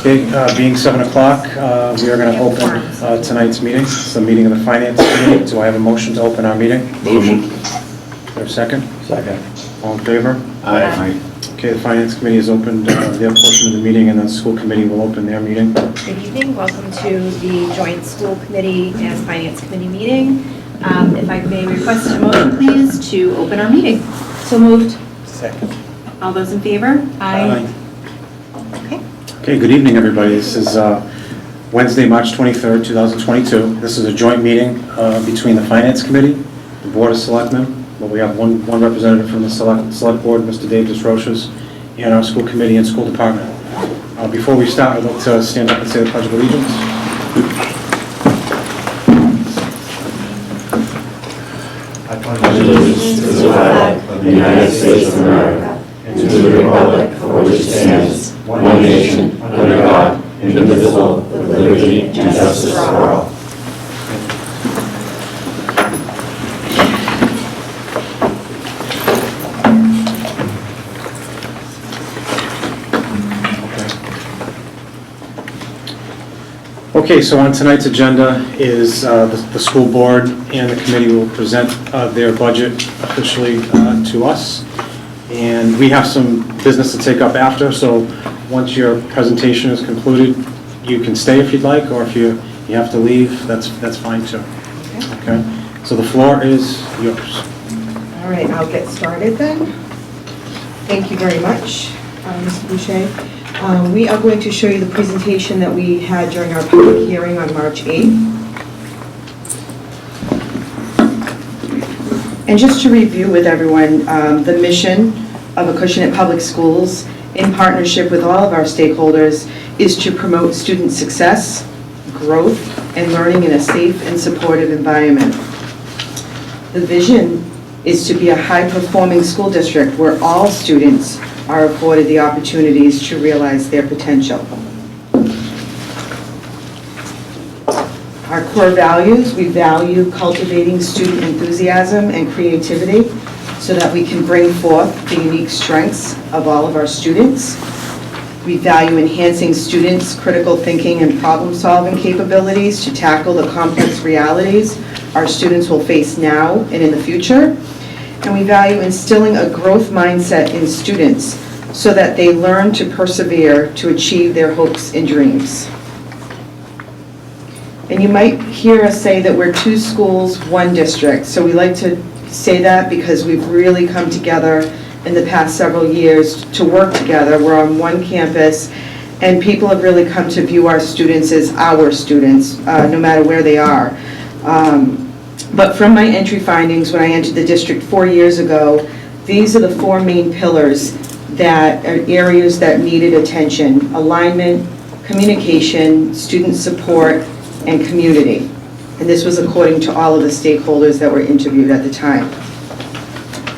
Okay, being 7 o'clock, we are going to open tonight's meeting. It's the meeting of the Finance Committee. Do I have a motion to open our meeting? Motion. Is there a second? Second. All in favor? Aye. Okay, the Finance Committee has opened their portion of the meeting, and the School Committee will open their meeting. Good evening. Welcome to the Joint School Committee and Finance Committee meeting. If I may request a motion, please, to open our meeting. So moved. Second. All those in favor? Aye. Okay. Okay, good evening, everybody. This is Wednesday, March 23rd, 2022. This is a joint meeting between the Finance Committee, the Board of Selectmen, where we have one representative from the Select Board, Mr. Dave Desroches, and our School Committee and School Department. Before we start, I'd like to stand up and say the Pledge of Allegiance. I pledge allegiance to the flag of the United States of America and to the republic for which it stands, one nation, under God, indivisible, with liberty and justice for all. Okay, so on tonight's agenda is the school board and the committee will present their budget officially to us. And we have some business to take up after, so once your presentation is concluded, you can stay if you'd like, or if you have to leave, that's fine too. Okay? So the floor is yours. All right, I'll get started then. Thank you very much, Mr. Boucher. We are going to show you the presentation that we had during our public hearing on March 8th. And just to review with everyone, the mission of Acushnet Public Schools, in partnership with all of our stakeholders, is to promote student success, growth, and learning in a safe and supportive environment. The vision is to be a high-performing school district where all students are afforded the opportunities to realize their potential. Our core values: we value cultivating student enthusiasm and creativity so that we can bring forth the unique strengths of all of our students. We value enhancing students' critical thinking and problem-solving capabilities to tackle the complex realities our students will face now and in the future. And we value instilling a growth mindset in students so that they learn to persevere to achieve their hopes and dreams. And you might hear us say that we're two schools, one district. So we like to say that because we've really come together in the past several years to work together. We're on one campus, and people have really come to view our students as our students, no matter where they are. But from my entry findings when I entered the district 4 years ago, these are the four main pillars that are areas that needed attention: alignment, communication, student support, and community. And this was according to all of the stakeholders that were interviewed at the time.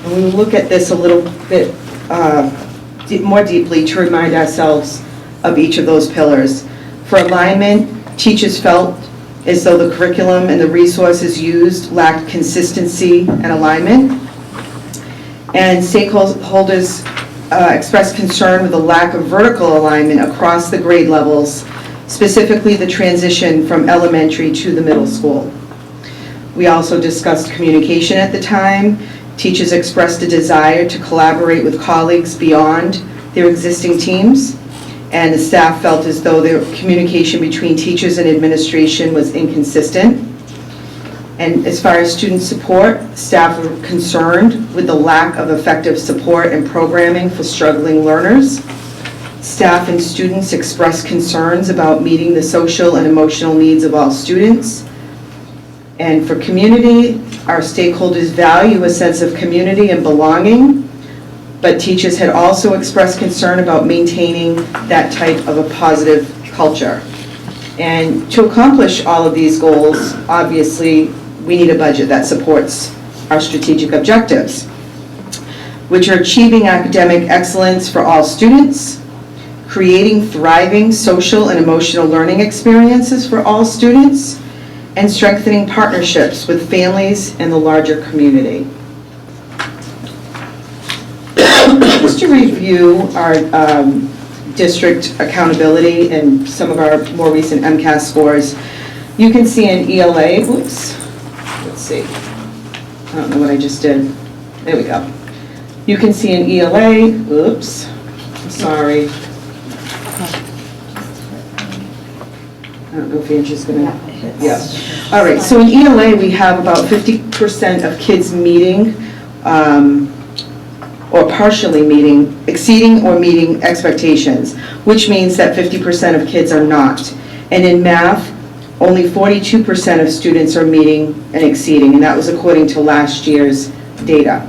And we will look at this a little bit more deeply to remind ourselves of each of those pillars. For alignment, teachers felt as though the curriculum and the resources used lacked consistency and alignment. And stakeholders expressed concern with the lack of vertical alignment across the grade levels, specifically the transition from elementary to the middle school. We also discussed communication at the time. Teachers expressed a desire to collaborate with colleagues beyond their existing teams. And the staff felt as though the communication between teachers and administration was inconsistent. And as far as student support, staff were concerned with the lack of effective support and programming for struggling learners. Staff and students expressed concerns about meeting the social and emotional needs of all students. And for community, our stakeholders value a sense of community and belonging, but teachers had also expressed concern about maintaining that type of a positive culture. And to accomplish all of these goals, obviously, we need a budget that supports our strategic objectives, which are achieving academic excellence for all students, creating thriving social and emotional learning experiences for all students, and strengthening partnerships with families and the larger community. Just to review our district accountability and some of our more recent MCAS scores, you can see in ELA, oops, let's see. I don't know what I just did. There we go. You can see in ELA, oops, I'm sorry. I don't know if Angie's gonna, yeah. All right, so in ELA, we have about 50% of kids meeting, or partially meeting, exceeding or meeting expectations, which means that 50% of kids are not. And in math, only 42% of students are meeting and exceeding, and that was according to last year's data.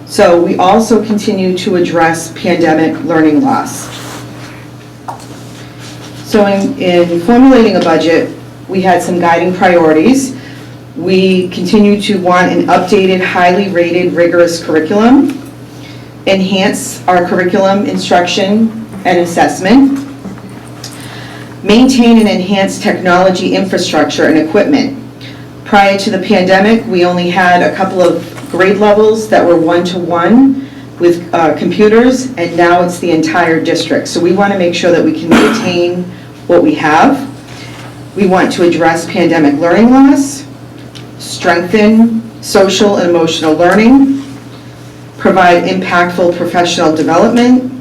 So we also continue to address pandemic learning loss. So in formulating a budget, we had some guiding priorities. We continue to want an updated, highly rated, rigorous curriculum, enhance our curriculum, instruction, and assessment, maintain and enhance technology infrastructure and equipment. Prior to the pandemic, we only had a couple of grade levels that were one-to-one with computers, and now it's the entire district. So we want to make sure that we can maintain what we have. We want to address pandemic learning loss, strengthen social and emotional learning, provide impactful professional development,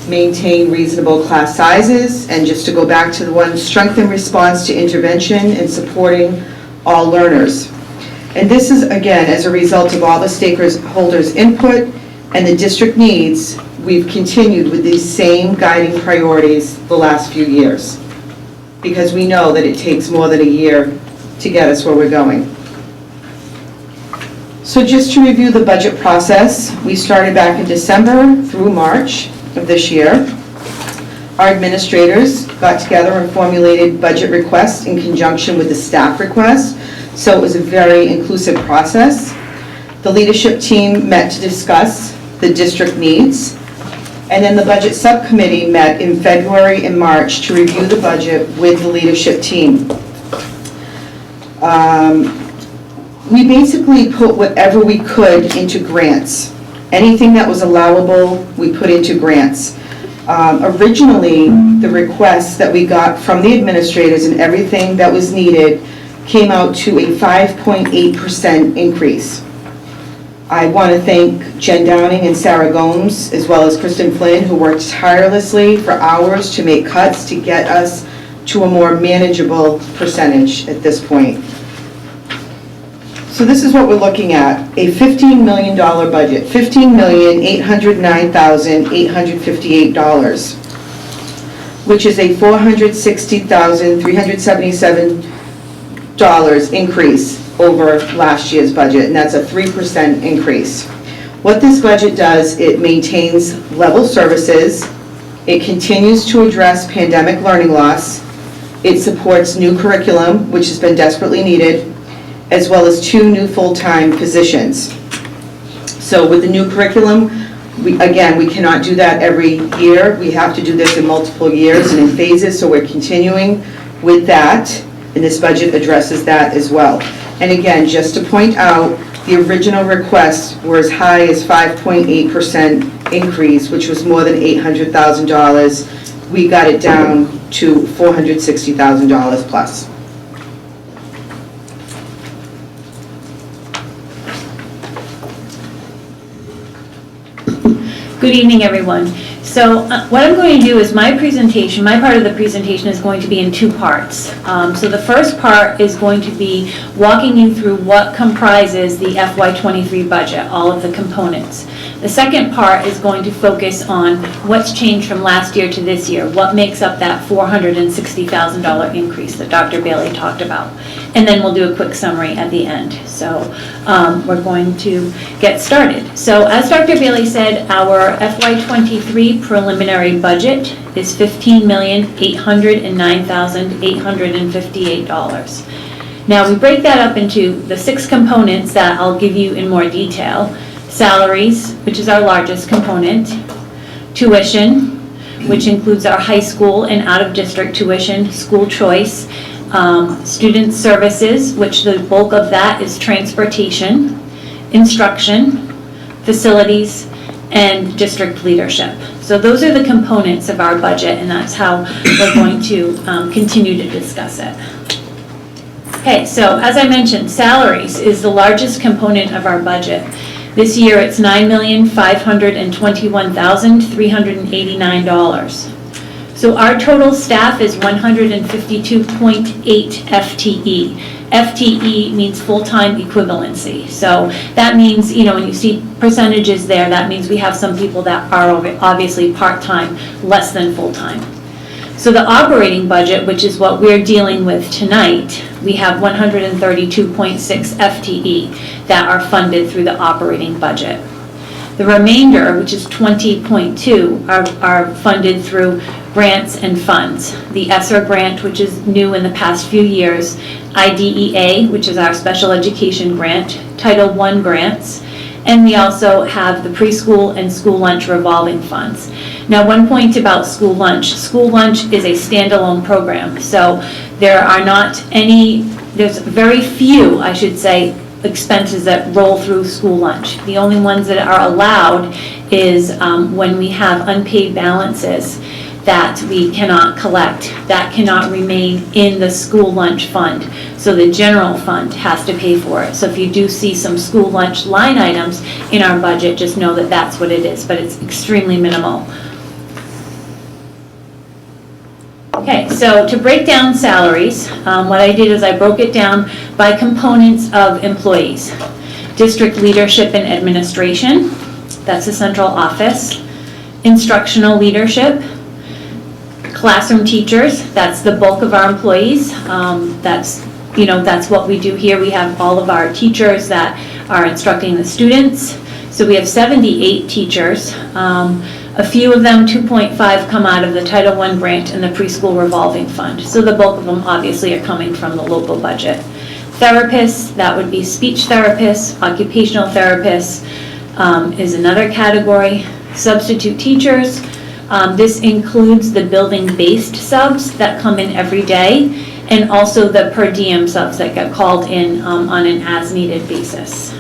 maintain reasonable class sizes, and just to go back to the one, strengthen response to intervention and supporting all learners. And this is, again, as a result of all the stakeholders' input and the district needs, we've continued with these same guiding priorities the last few years, because we know that it takes more than a year to get us where we're going. So just to review the budget process, we started back in December through March of this year. Our administrators got together and formulated budget requests in conjunction with the staff request, so it was a very inclusive process. The leadership team met to discuss the district needs, and then the budget subcommittee met in February and March to review the budget with the leadership team. We basically put whatever we could into grants. Anything that was allowable, we put into grants. Originally, the requests that we got from the administrators and everything that was needed came out to a 5.8% increase. I want to thank Jen Downing and Sarah Gomes, as well as Kristen Flynn, who worked tirelessly for hours to make cuts to get us to a more manageable percentage at this point. So this is what we're looking at, a $15 million budget, $15,809,858, which is a $460,377 increase over last year's budget, and that's a 3% increase. What this budget does, it maintains level services, it continues to address pandemic learning loss, it supports new curriculum, which has been desperately needed, as well as 2 new full-time positions. So with the new curriculum, we cannot do that every year. We have to do this in multiple years and in phases, so we're continuing with that, and this budget addresses that as well. And again, just to point out, the original requests were as high as 5.8% increase, which was more than $800,000. We got it down to $460,000 plus. Good evening, everyone. So what I'm going to do is my presentation, my part of the presentation is going to be in 2 parts. So the first part is going to be walking you through what comprises the FY23 budget, all of the components. The second part is going to focus on what's changed from last year to this year, what makes up that $460,000 increase that Dr. Bailey talked about. And then we'll do a quick summary at the end. So we're going to get started. So as Dr. Bailey said, our FY23 preliminary budget is $15,809,858. Now we break that up into the 6 components that I'll give you in more detail. Salaries, which is our largest component, tuition, which includes our high school and out-of-district tuition, school choice, student services, which the bulk of that is transportation, instruction, facilities, and district leadership. So those are the components of our budget, and that's how we're going to continue to discuss it. Okay, so as I mentioned, salaries is the largest component of our budget. This year, it's $9,521,389. So our total staff is 152.8 FTE. FTE means full-time equivalency. So that means, when you see percentages there, that means we have some people that are obviously part-time, less than full-time. So the operating budget, which is what we're dealing with tonight, we have 132.6 FTE that are funded through the operating budget. The remainder, which is 20.2, are funded through grants and funds. The ESSER grant, which is new in the past few years, IDEA, which is our special education grant, Title I grants, and we also have the preschool and school lunch revolving funds. Now, one point about school lunch is a standalone program, so there's very few, I should say, expenses that roll through school lunch. The only ones that are allowed is when we have unpaid balances that we cannot collect, that cannot remain in the school lunch fund. So the general fund has to pay for it. So if you do see some school lunch line items in our budget, just know that that's what it is, but it's extremely minimal. Okay, so to break down salaries, what I did is I broke it down by components of employees. District leadership and administration, that's the central office. Instructional leadership. Classroom teachers, that's the bulk of our employees. That's what we do here. We have all of our teachers that are instructing the students. So we have 78 teachers. A few of them, 2.5, come out of the Title I grant and the preschool revolving fund. So the bulk of them obviously are coming from the local budget. Therapists, that would be speech therapists, occupational therapists is another category. Substitute teachers, this includes the building-based subs that come in every day, and also the per diem subs that get called in on an as-needed basis.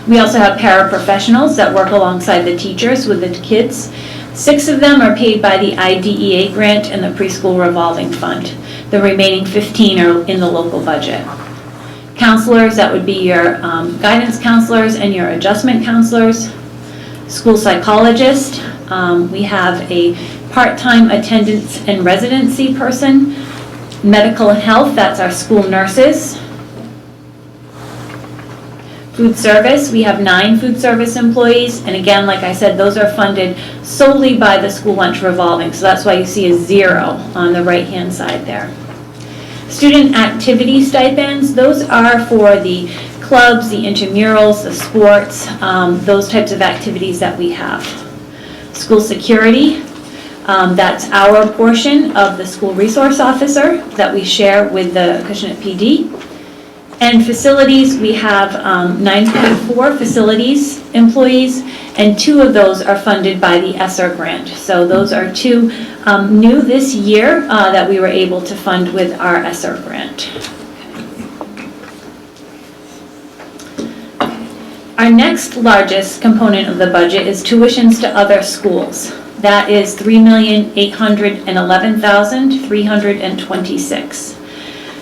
We also have paraprofessionals that work alongside the teachers with the kids. 6 of them are paid by the IDEA grant and the preschool revolving fund. The remaining 15 are in the local budget. Counselors, that would be your guidance counselors and your adjustment counselors. School psychologist, we have a part-time attendance and residency person. Medical and health, that's our school nurses. Food service, we have 9 food service employees, and again, like I said, those are funded solely by the school lunch revolving, so that's why you see a 0 on the right-hand side there. Student activity stipends, those are for the clubs, the intramurals, the sports, those types of activities that we have. School security, that's our portion of the school resource officer that we share with the Acushnet PD. And facilities, we have 9.4 facilities employees, and 2 of those are funded by the ESSER grant. So those are 2 new this year that we were able to fund with our ESSER grant. Our next largest component of the budget is tuitions to other schools. That is $3,811,326.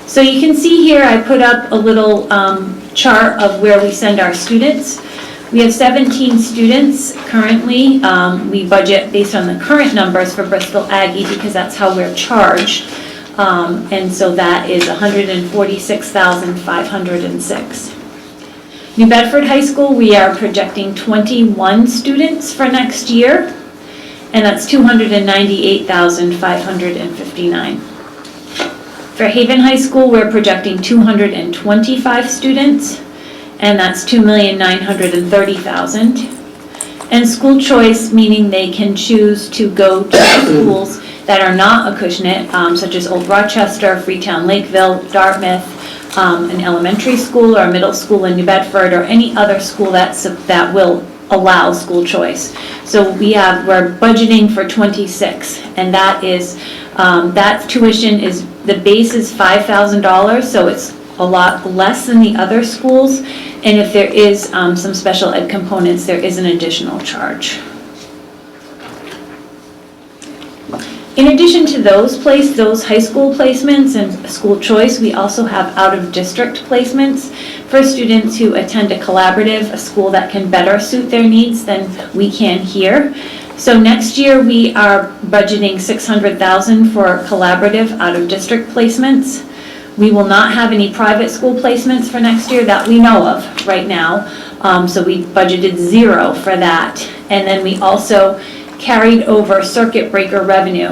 So you can see here I put up a little chart of where we send our students. We have 17 students currently. We budget based on the current numbers for Bristol Aggie because that's how we're charged. And so that is $146,506. New Bedford High School, we are projecting 21 students for next year, and that's $298,559. For Haven High School, we're projecting 225 students, and that's $2,930,000. And school choice, meaning they can choose to go to schools that are not Acushnet, such as Old Rochester, Freetown Lakeville, Dartmouth, an elementary school or a middle school in New Bedford, or any other school that will allow school choice. So we're budgeting for 26, and that is that tuition is, the base is $5,000, so it's a lot less than the other schools, And if there is some special ed components, there is an additional charge. In addition to those high school placements and school choice, we also have out-of-district placements for students who attend a collaborative, a school that can better suit their needs than we can here. So next year, we are budgeting $600,000 for collaborative out-of-district placements. We will not have any private school placements for next year that we know of right now. So we budgeted 0 for that. And then we also carried over circuit breaker revenue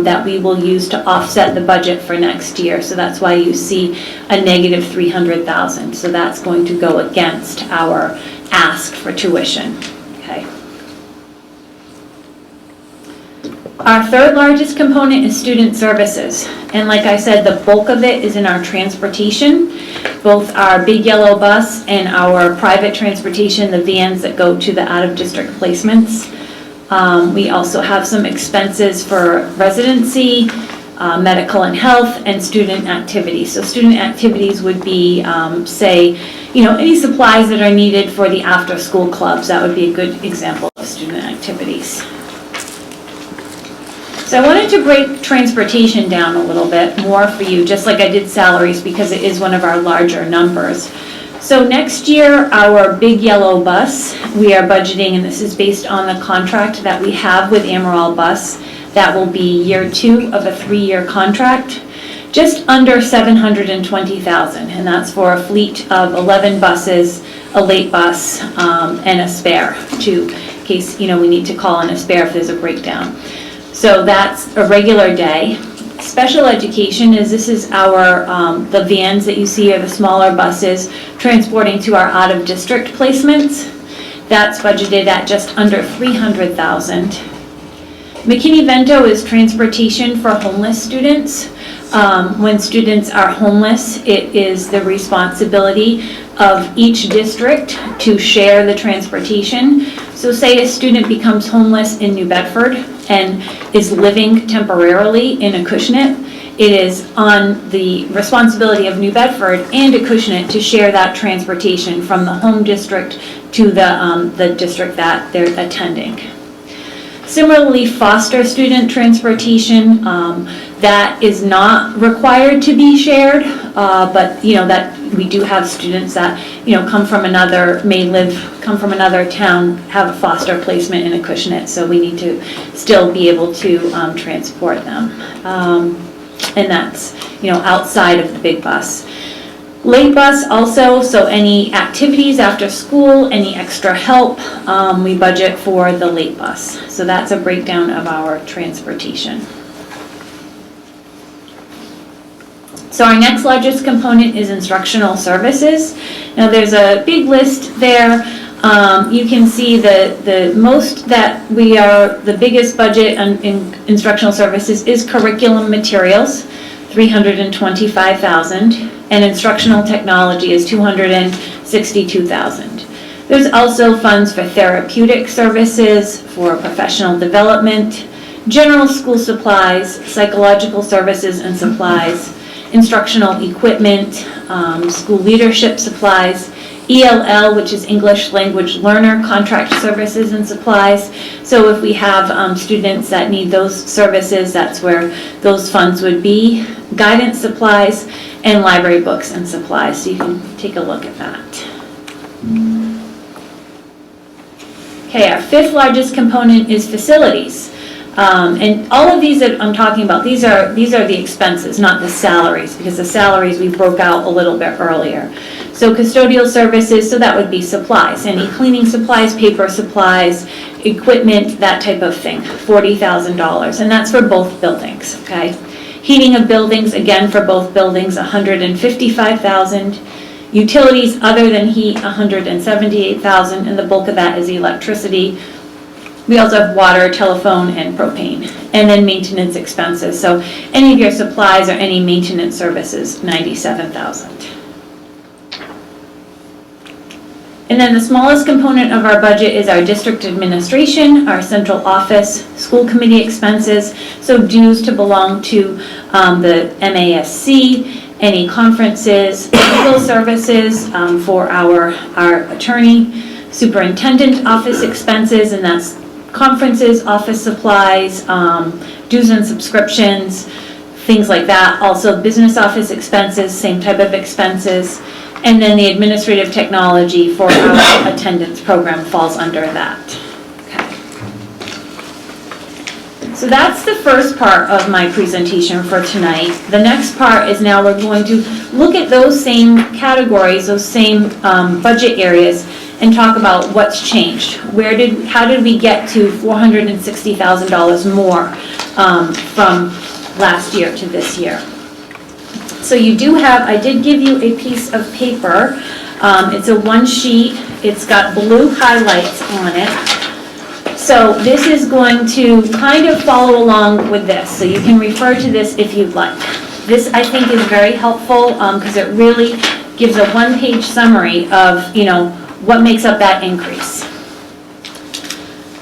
that we will use to offset the budget for next year. So that's why you see a negative $300,000. So that's going to go against our ask for tuition. Okay. Our third largest component is student services. And like I said, the bulk of it is in our transportation, both our big yellow bus and our private transportation, the vans that go to the out-of-district placements. We also have some expenses for residency, medical and health, and student activities. So student activities would be, say, any supplies that are needed for the after-school clubs. That would be a good example of student activities. So I wanted to break transportation down a little bit more for you, just like I did salaries, because it is one of our larger numbers. So next year, our big yellow bus, we are budgeting, and this is based on the contract that we have with Amaral Bus, that will be year 2 of a 3-year contract, just under $720,000, and that's for a fleet of 11 buses, a late bus, and a spare, in case we need to call in a spare if there's a breakdown. So that's a regular day. Special education this is our, the vans that you see are the smaller buses transporting to our out-of-district placements. That's budgeted at just under $300,000. McKinney-Vento is transportation for homeless students. When students are homeless, it is the responsibility of each district to share the transportation. So say a student becomes homeless in New Bedford and is living temporarily in Acushnet, it is on the responsibility of New Bedford and Acushnet to share that transportation from the home district to the district that they're attending. Similarly, foster student transportation, that is not required to be shared, but that we do have students that come from another town, have a foster placement in Acushnet, so we need to still be able to transport them, and that's outside of the big bus. Late bus also, so any activities after school, any extra help, we budget for the late bus. So that's a breakdown of our transportation. So our next largest component is instructional services. Now there's a big list there. You can see the biggest budget in instructional services is curriculum materials, $325,000. And instructional technology is $262,000. There's also funds for therapeutic services, for professional development, general school supplies, psychological services and supplies, instructional equipment, school leadership supplies, ELL, which is English Language Learner, contract services and supplies. So if we have students that need those services, that's where those funds would be. Guidance supplies, and library books and supplies, so you can take a look at that. Okay, our 5th largest component is facilities. And all of these that I'm talking about, these are the expenses, not the salaries, because the salaries we broke out a little bit earlier. So custodial services, so that would be supplies, any cleaning supplies, paper supplies, equipment, that type of thing, $40,000, and that's for both buildings, okay? Heating of buildings, again for both buildings, $155,000. Utilities other than heat, $178,000, and the bulk of that is electricity. We also have water, telephone, and propane. And then maintenance expenses. So any of your supplies or any maintenance services, $97,000. And then the smallest component of our budget is our district administration, our central office, school committee expenses, so dues to belong to the MASC, any conferences, legal services for our attorney, superintendent office expenses, and that's conferences, office supplies, dues and subscriptions, things like that. Also business office expenses, same type of expenses. And then the administrative technology for our attendance program falls under that. Okay. So that's the first part of my presentation for tonight. The next part is now we're going to look at those same categories, those same budget areas, and talk about what's changed. How did we get to $460,000 more from last year to this year? So you do have, I did give you a piece of paper. It's a one sheet. It's got blue highlights on it. So this is going to kind of follow along with this. So you can refer to this if you'd like. This, I think, is very helpful because it really gives a one-page summary of, what makes up that increase.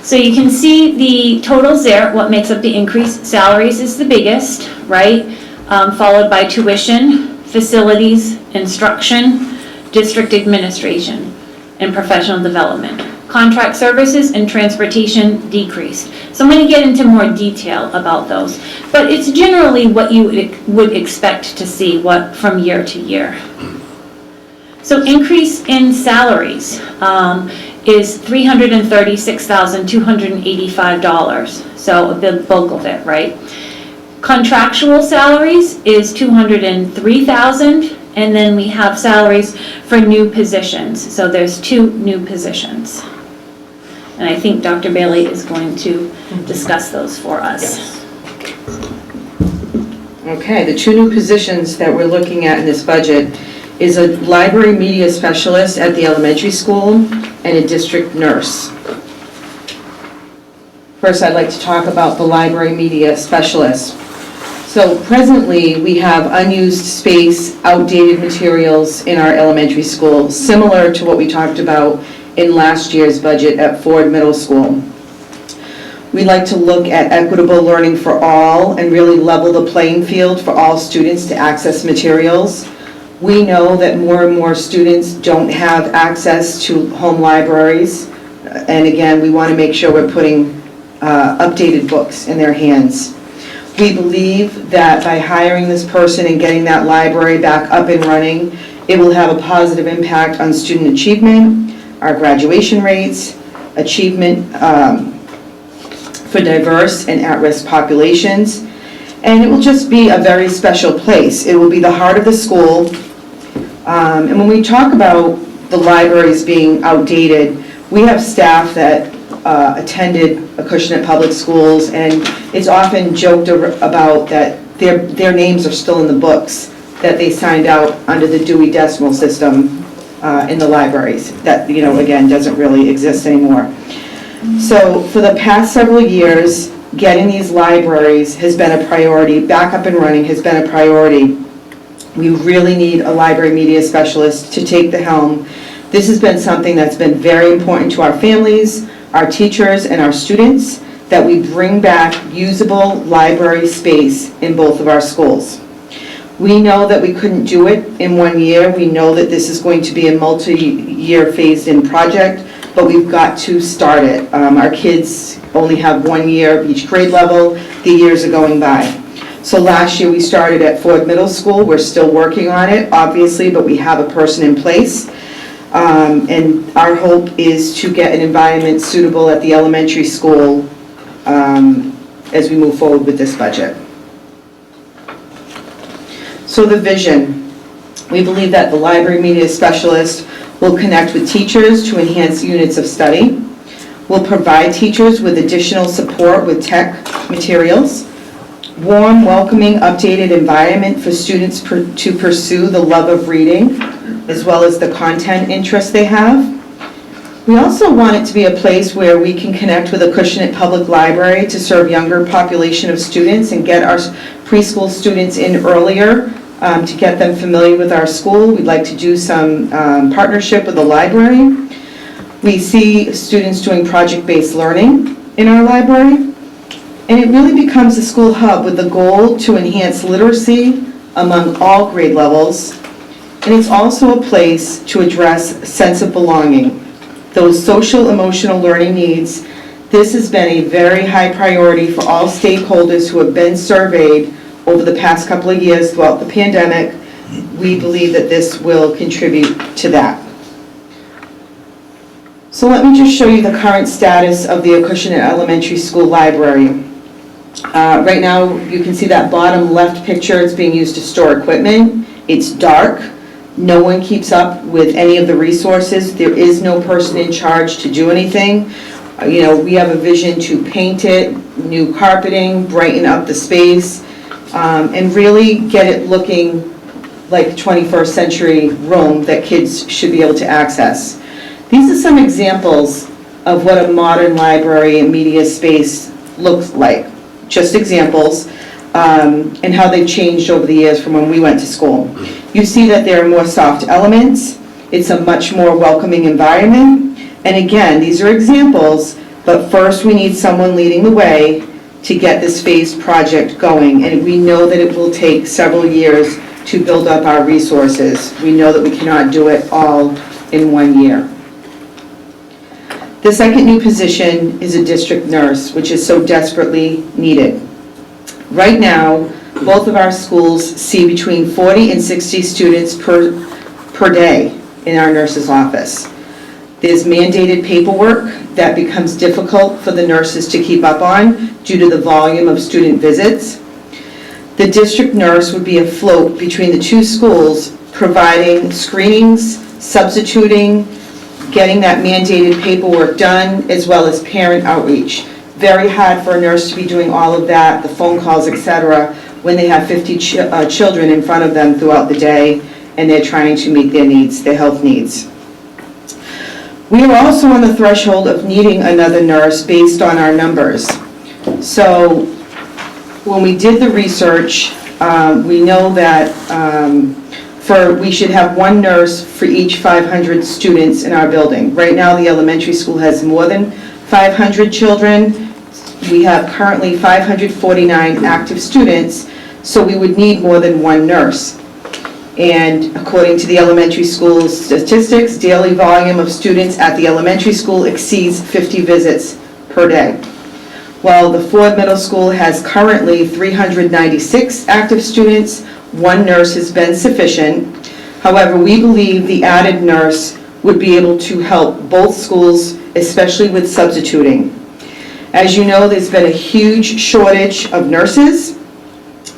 So you can see the totals there, what makes up the increase. Salaries is the biggest, right? Followed by tuition, facilities, instruction, district administration, and professional development. Contract services and transportation decreased. So I'm going to get into more detail about those. But it's generally what you would expect to see from year to year. So increase in salaries is $336,285. So a big bulk of it, right? Contractual salaries is $203,000, and then we have salaries for new positions. So there's 2 new positions. And I think Dr. Bailey is going to discuss those for us. Okay, the 2 new positions that we're looking at in this budget is a library media specialist at the elementary school and a district nurse. First, I'd like to talk about the library media specialist. So presently, we have unused space, outdated materials in our elementary school, similar to what we talked about in last year's budget at Ford Middle School. We'd like to look at equitable learning for all and really level the playing field for all students to access materials. We know that more and more students don't have access to home libraries. And again, we want to make sure we're putting updated books in their hands. We believe that by hiring this person and getting that library back up and running, it will have a positive impact on student achievement, our graduation rates, achievement for diverse and at-risk populations, and it will just be a very special place. It will be the heart of the school. And when we talk about the libraries being outdated, we have staff that attended Acushnet Public Schools, and it's often joked about that their names are still in the books that they signed out under the Dewey Decimal System in the libraries. That, again, doesn't really exist anymore. So for the past several years, getting these libraries has been a priority. Back up and running has been a priority. We really need a library media specialist to take the helm. This has been something that's been very important to our families, our teachers, and our students, that we bring back usable library space in both of our schools. We know that we couldn't do it in 1 year. We know that this is going to be a multi-year phased-in project, but we've got to start it. Our kids only have 1 year of each grade level. The years are going by. So last year we started at Ford Middle School. We're still working on it, obviously, but we have a person in place. And our hope is to get an environment suitable at the elementary school as we move forward with this budget. So the vision. We believe that the library media specialist will connect with teachers to enhance units of study, will provide teachers with additional support with tech materials, warm, welcoming, updated environment for students to pursue the love of reading, as well as the content interests they have. We also want it to be a place where we can connect with Acushnet Public Library to serve younger population of students and get our preschool students in earlier to get them familiar with our school. We'd like to do some partnership with the library. We see students doing project-based learning in our library. And it really becomes a school hub with the goal to enhance literacy, among all grade levels. And it's also a place to address sense of belonging, those social emotional learning needs. This has been a very high priority for all stakeholders who have been surveyed over the past couple of years throughout the pandemic. We believe that this will contribute to that. So let me just show you the current status of the Acushnet Elementary School Library. Right now, you can see that bottom left picture. It's being used to store equipment. It's dark. No one keeps up with any of the resources. There is no person in charge to do anything. We have a vision to paint it, new carpeting, brighten up the space, and really get it looking like a 21st century room that kids should be able to access. These are some examples of what a modern library and media space looks like. Just examples, and how they've changed over the years from when we went to school. You see that there are more soft elements. It's a much more welcoming environment. And again, these are examples, but first we need someone leading the way to get this phased project going. And we know that it will take several years to build up our resources. We know that we cannot do it all in 1 year. The second new position is a district nurse, which is so desperately needed. Right now, both of our schools see between 40 and 60 students per day in our nurse's office. There's mandated paperwork that becomes difficult for the nurses to keep up on due to the volume of student visits. The district nurse would be afloat between the two schools, providing screenings, substituting, getting that mandated paperwork done, as well as parent outreach. Very hard for a nurse to be doing all of that, the phone calls, etc., when they have 50 children in front of them throughout the day and they're trying to meet their needs, their health needs. We are also on the threshold of needing another nurse based on our numbers. So when we did the research, we know that we should have one nurse for each 500 students in our building. Right now, the elementary school has more than 500 children. We have currently 549 active students, so we would need more than one nurse. And according to the elementary school statistics, daily volume of students at the elementary school exceeds 50 visits per day. While the Ford Middle School has currently 396 active students, one nurse has been sufficient. However, we believe the added nurse would be able to help both schools, especially with substituting. As you know, there's been a huge shortage of nurses,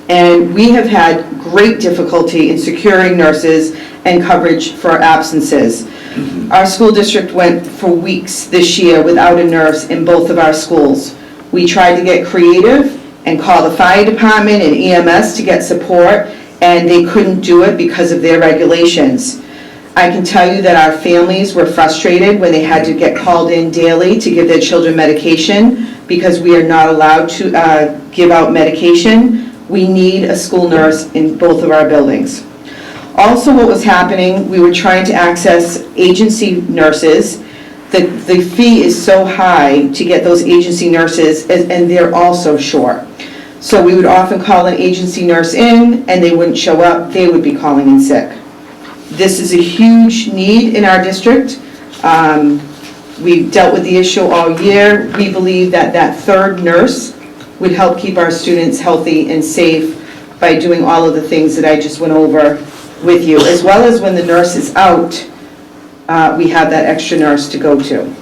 and we have had great difficulty in securing nurses and coverage for absences. Our school district went for weeks this year without a nurse in both of our schools. We tried to get creative and call the fire department and EMS to get support, and they couldn't do it because of their regulations. I can tell you that our families were frustrated when they had to get called in daily to give their children medication because we are not allowed to give out medication. We need a school nurse in both of our buildings. Also, what was happening, we were trying to access agency nurses. The fee is so high to get those agency nurses, and they're also short. So we would often call an agency nurse in, and they wouldn't show up. They would be calling in sick. This is a huge need in our district. We've dealt with the issue all year. We believe that that third nurse would help keep our students healthy and safe by doing all of the things that I just went over with you, as well as when the nurse is out, we have that extra nurse to go to.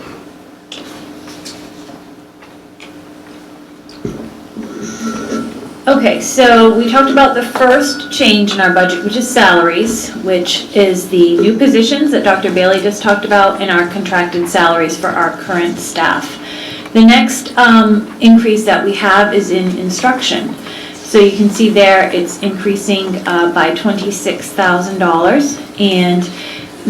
Okay, so we talked about the first change in our budget, which is salaries, which is the new positions that Dr. Bailey just talked about and our contracted salaries for our current staff. The next increase that we have is in instruction. So you can see there it's increasing by $26,000, and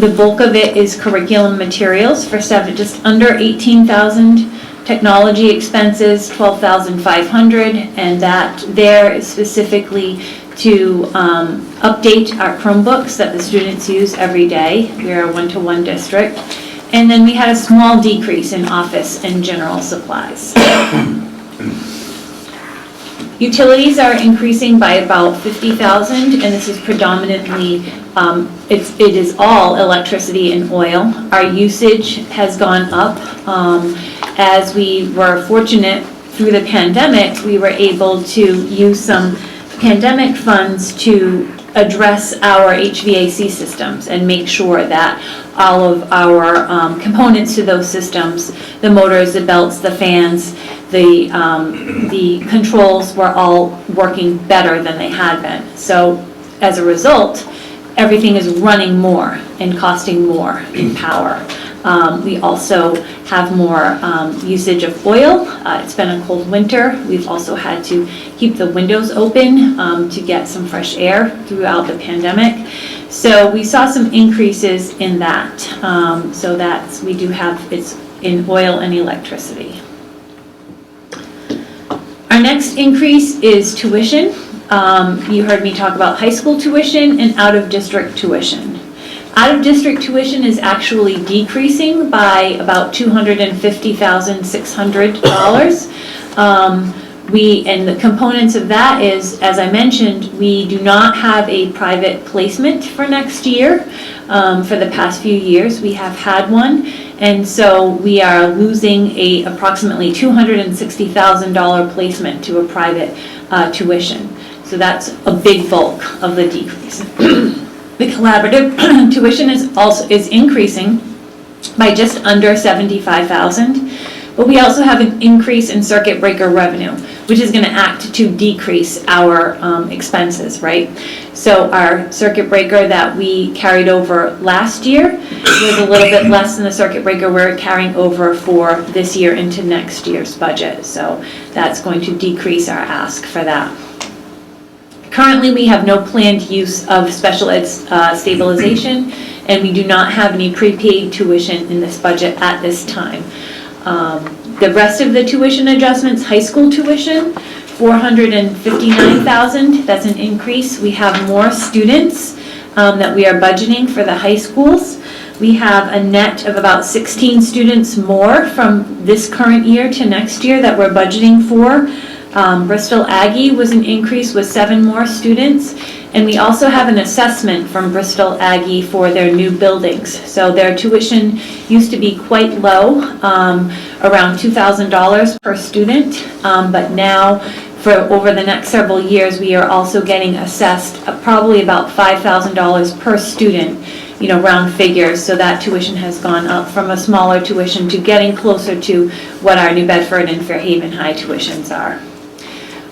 the bulk of it is curriculum materials for staff at just under $18,000. Technology expenses, $12,500, and that there is specifically to update our Chromebooks that the students use every day. We are a one-to-one district. And then we had a small decrease in office and general supplies. Utilities are increasing by about 50,000, and this is predominantly, it is all electricity and oil. Our usage has gone up. As we were fortunate through the pandemic, we were able to use some pandemic funds to address our HVAC systems and make sure that all of our components to those systems, the motors, the belts, the fans, the controls were all working better than they had been. So as a result, everything is running more and costing more in power. We also have more usage of oil. It's been a cold winter. We've also had to keep the windows open to get some fresh air throughout the pandemic. So we saw some increases in that. So that's, we do have, it's in oil and electricity. Our next increase is tuition. You heard me talk about high school tuition and out-of-district tuition. Out-of-district tuition is actually decreasing by about $250,600. And the components of that is, as I mentioned, we do not have a private placement for next year. For the past few years, we have had one. And so we are losing a approximately $260,000 placement to a private tuition. So that's a big bulk of the decrease. The collaborative tuition is increasing by just under $75,000, but we also have an increase in circuit breaker revenue, which is going to act to decrease our expenses, right? So our circuit breaker that we carried over last year was a little bit less than the circuit breaker we're carrying over for this year into next year's budget. So that's going to decrease our ask for that. Currently, we have no planned use of special ed stabilization, and we do not have any prepaid tuition in this budget at this time. The rest of the tuition adjustments, high school tuition, $459,000, that's an increase. We have more students that we are budgeting for the high schools. We have a net of about 16 students more from this current year to next year that we're budgeting for. Bristol Aggie was an increase with 7 more students, and we also have an assessment from Bristol Aggie for their new buildings. So their tuition used to be quite low, around $2,000 per student, but now for over the next several years we are also getting assessed probably about $5,000 per student, you know, round figures. So that tuition has gone up from a smaller tuition to getting closer to what our New Bedford and Fairhaven High tuitions are.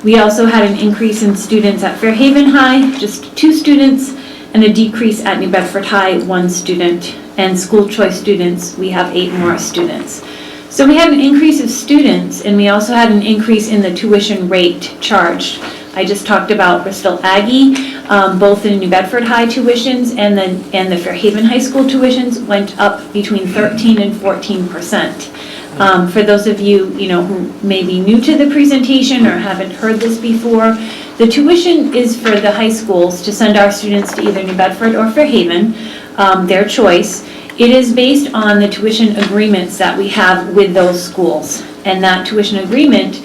We also had an increase in students at Fairhaven High, just 2 students, and a decrease at New Bedford High, 1 student. And school choice students, we have 8 more students. So we had an increase of students, and we also had an increase in the tuition rate charged. I just talked about Bristol Aggie, both the New Bedford High tuitions and the Fairhaven High School tuitions went up between 13 and 14%. For those of you, who may be new to the presentation or haven't heard this before, the tuition is for the high schools to send our students to either New Bedford or Fairhaven, their choice. It is based on the tuition agreements that we have with those schools. And that tuition agreement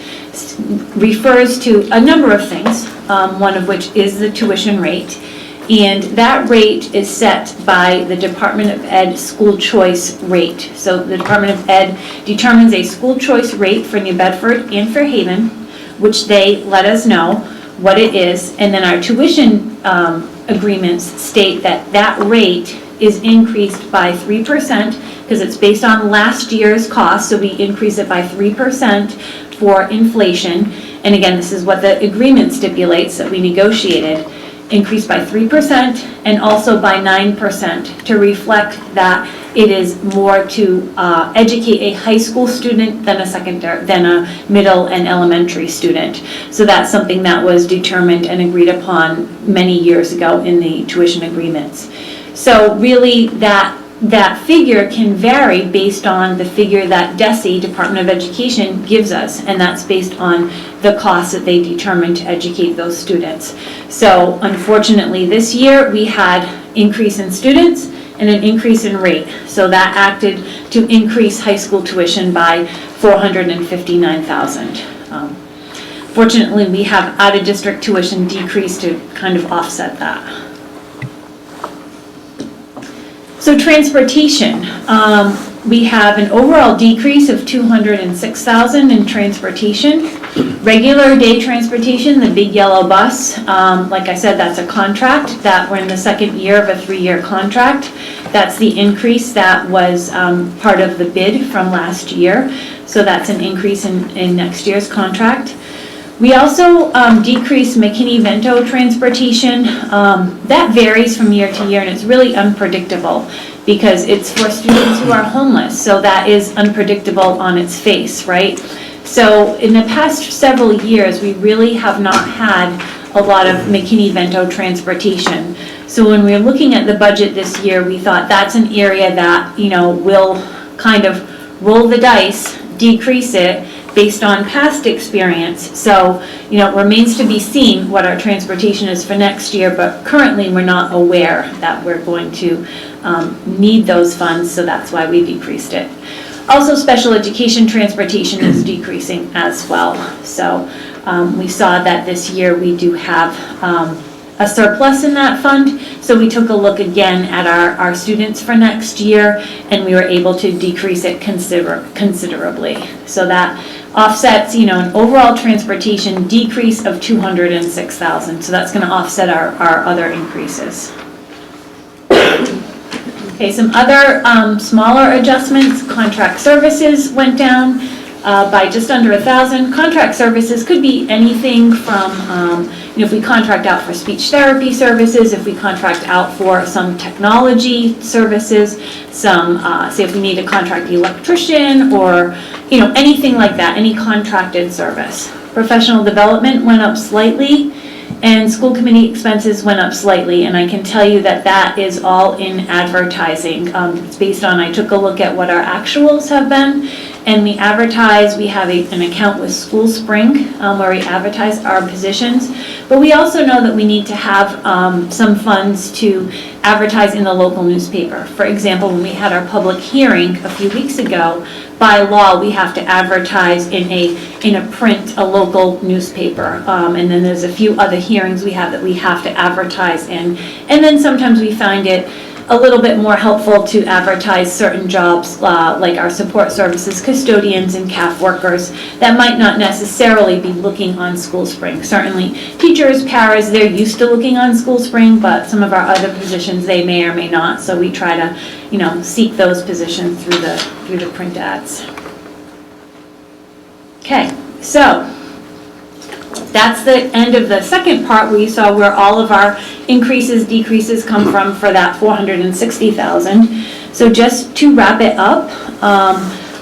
refers to a number of things, one of which is the tuition rate. And that rate is set by the Department of Ed school choice rate. So the Department of Ed determines a school choice rate for New Bedford and Fairhaven, which they let us know what it is. And then our tuition agreements state that that rate is increased by 3% because it's based on last year's cost. So we increase it by 3% for inflation. And again, this is what the agreement stipulates that we negotiated. Increased by 3% and also by 9% to reflect that it is more to educate a high school student than a middle and elementary student. So that's something that was determined and agreed upon many years ago in the tuition agreements. So really that figure can vary based on the figure that DESE, Department of Education, gives us, and that's based on the cost that they determine to educate those students. So unfortunately this year we had increase in students and an increase in rate. So that acted to increase high school tuition by $459,000. Fortunately, we have out-of-district tuition decrease to kind of offset that. So transportation, we have an overall decrease of $206,000 in transportation. Regular day transportation, the big yellow bus, like I said, that's a contract that we're in the second year of a 3-year contract. That's the increase that was part of the bid from last year. So that's an increase in next year's contract. We also decreased McKinney-Vento transportation. That varies from year to year, and it's really unpredictable because it's for students who are homeless, so that is unpredictable on its face, right? So in the past several years, we really have not had a lot of McKinney-Vento transportation. So when we were looking at the budget this year, we thought that's an area that, we'll kind of roll the dice, decrease it, based on past experience. So, it remains to be seen what our transportation is for next year, but currently we're not aware that we're going to need those funds, so that's why we decreased it. Also, special education transportation is decreasing as well. So we saw that this year we do have a surplus in that fund, so we took a look again at our students for next year, and we were able to decrease it considerably. So that offsets, an overall transportation decrease of $206,000. So that's going to offset our other increases. Okay, some other smaller adjustments. Contract services went down by just under 1,000. Contract services could be anything from, if we contract out for speech therapy services, if we contract out for some technology services, say if we need to contract the electrician or, anything like that, any contracted service. Professional development went up slightly, and school committee expenses went up slightly, and I can tell you that that is all in advertising. It's based on, I took a look at what our actuals have been, and we advertise, we have an account with School Spring where we advertise our positions, but we also know that we need to have some funds to advertise in the local newspaper. For example, when we had our public hearing a few weeks ago, by law, we have to advertise in a print, a local newspaper. And then there's a few other hearings we have that we have to advertise in. And then sometimes we find it a little bit more helpful to advertise certain jobs like our support services, custodians, and CAF workers that might not necessarily be looking on School Spring. Certainly teachers, paras, they're used to looking on School Spring, but some of our other positions they may or may not. So we try to, seek those positions through the print ads. Okay, so that's the end of the second part where you saw where all of our increases, decreases come from for that $460,000. So just to wrap it up,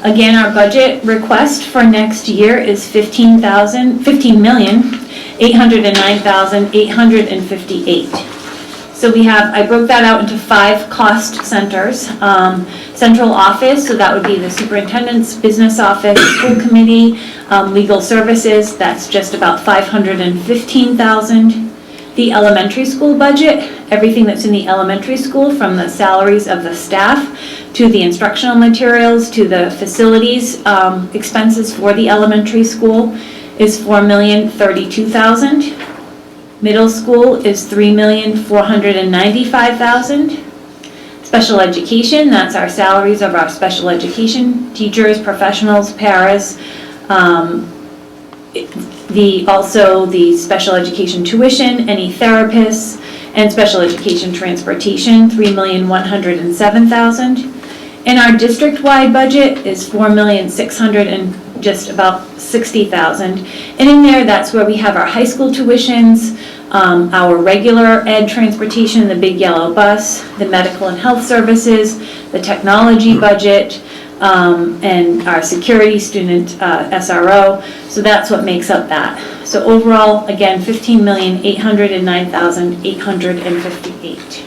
again, our budget request for next year is $15,809,858. So I broke that out into 5 cost centers. Central office, so that would be the superintendent's business office, school committee, legal services, that's just about $515,000. The elementary school budget, everything that's in the elementary school, from the salaries of the staff to the instructional materials to the facilities expenses for the elementary school, is $4,032,000. Middle school is $3,495,000. Special education, that's our salaries of our special education teachers, professionals, paras. Also the special education tuition, any therapists, and special education transportation, $3,107,000. And our district-wide budget is $4,600,000 and just about $60,000. And in there, that's where we have our high school tuitions, our regular ed transportation, the big yellow bus, the medical and health services, the technology budget, and our security student SRO. So that's what makes up that. So overall, again, $15,809,858.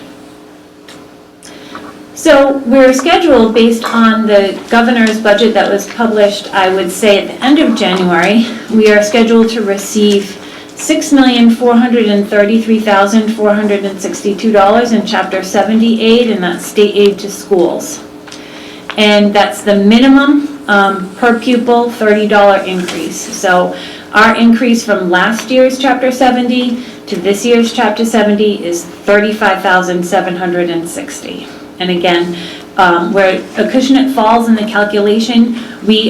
So we're scheduled based on the governor's budget that was published, I would say at the end of January. We are scheduled to receive $6,433,462 in Chapter 70 aid, and that's state aid to schools. And that's the minimum per pupil $30 increase. So Our increase from last year's Chapter 70 to this year's Chapter 70 is $35,760. And again, where Acushnet falls in the calculation, we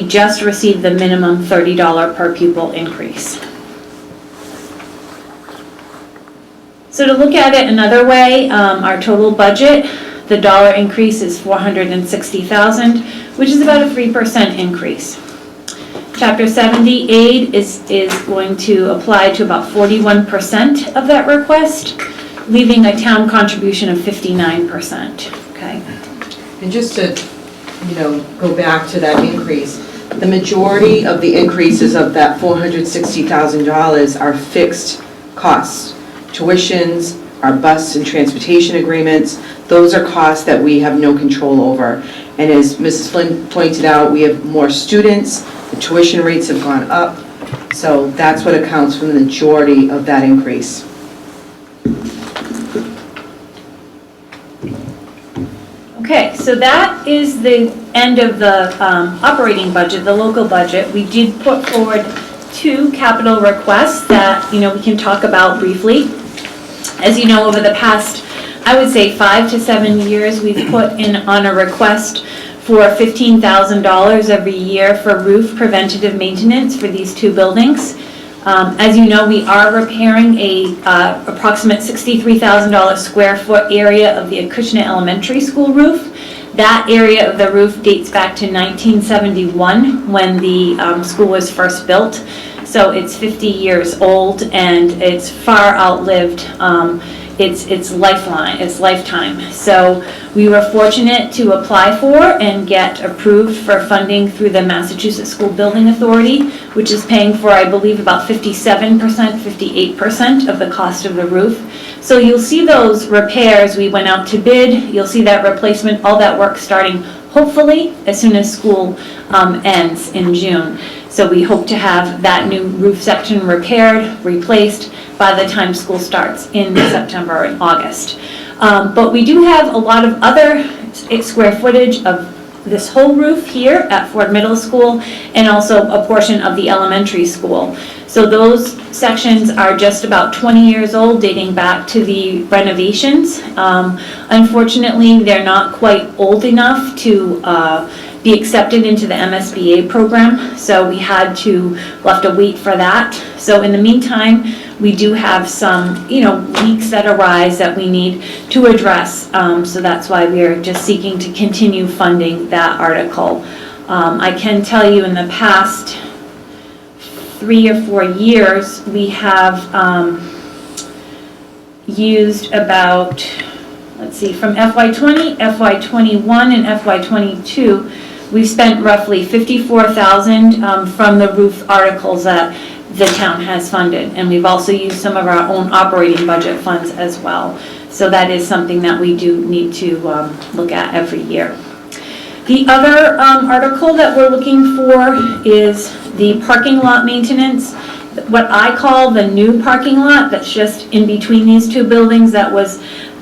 just received the minimum $30 per pupil increase. So to look at it another way, our total budget, the dollar increase is $460,000, which is about a 3% increase. Chapter 70 aid is going to apply to about 41% of that request, leaving a town contribution of 59%, okay? And just to, go back to that increase, the majority of the increases of that $460,000 are fixed costs. Tuitions, our bus and transportation agreements, those are costs that we have no control over. And as Mrs. Flynn pointed out, we have more students, the tuition rates have gone up, so that's what accounts for the majority of that increase. Okay, so that is the end of the operating budget, the local budget. We did put forward 2 capital requests that, we can talk about briefly. As you know, over the past, I would say 5 to 7 years, we've put in on a request for $15,000 every year for roof preventative maintenance for these 2 buildings. As you know, we are repairing a approximate $63,000 square foot area of the Acushnet Elementary School roof. That area of the roof dates back to 1971 when the school was first built. So it's 50 years old and it's far outlived its lifetime. So we were fortunate to apply for and get approved for funding through the Massachusetts School Building Authority, which is paying for, I believe, about 57%, 58% of the cost of the roof. So you'll see those repairs. We went out to bid. You'll see that replacement, all that work starting hopefully as soon as school ends in June. So we hope to have that new roof section repaired, replaced by the time school starts in September and August. But we do have a lot of other square footage of this whole roof here at Ford Middle School and also a portion of the elementary school. So those sections are just about 20 years old, dating back to the renovations. Unfortunately, they're not quite old enough to be accepted into the MSBA program, so we'll have to wait for that. So in the meantime, we do have some, leaks that arise that we need to address. So that's why we're just seeking to continue funding that article. I can tell you in the past 3 or 4 years, we have used about, from FY20, FY21, and FY22, we've spent roughly $54,000 from the roof articles that the town has funded, and we've also used some of our own operating budget funds as well. So that is something that we do need to look at every year. The other article that we're looking for is the parking lot maintenance, what I call the new parking lot that's just in between these 2 buildings that was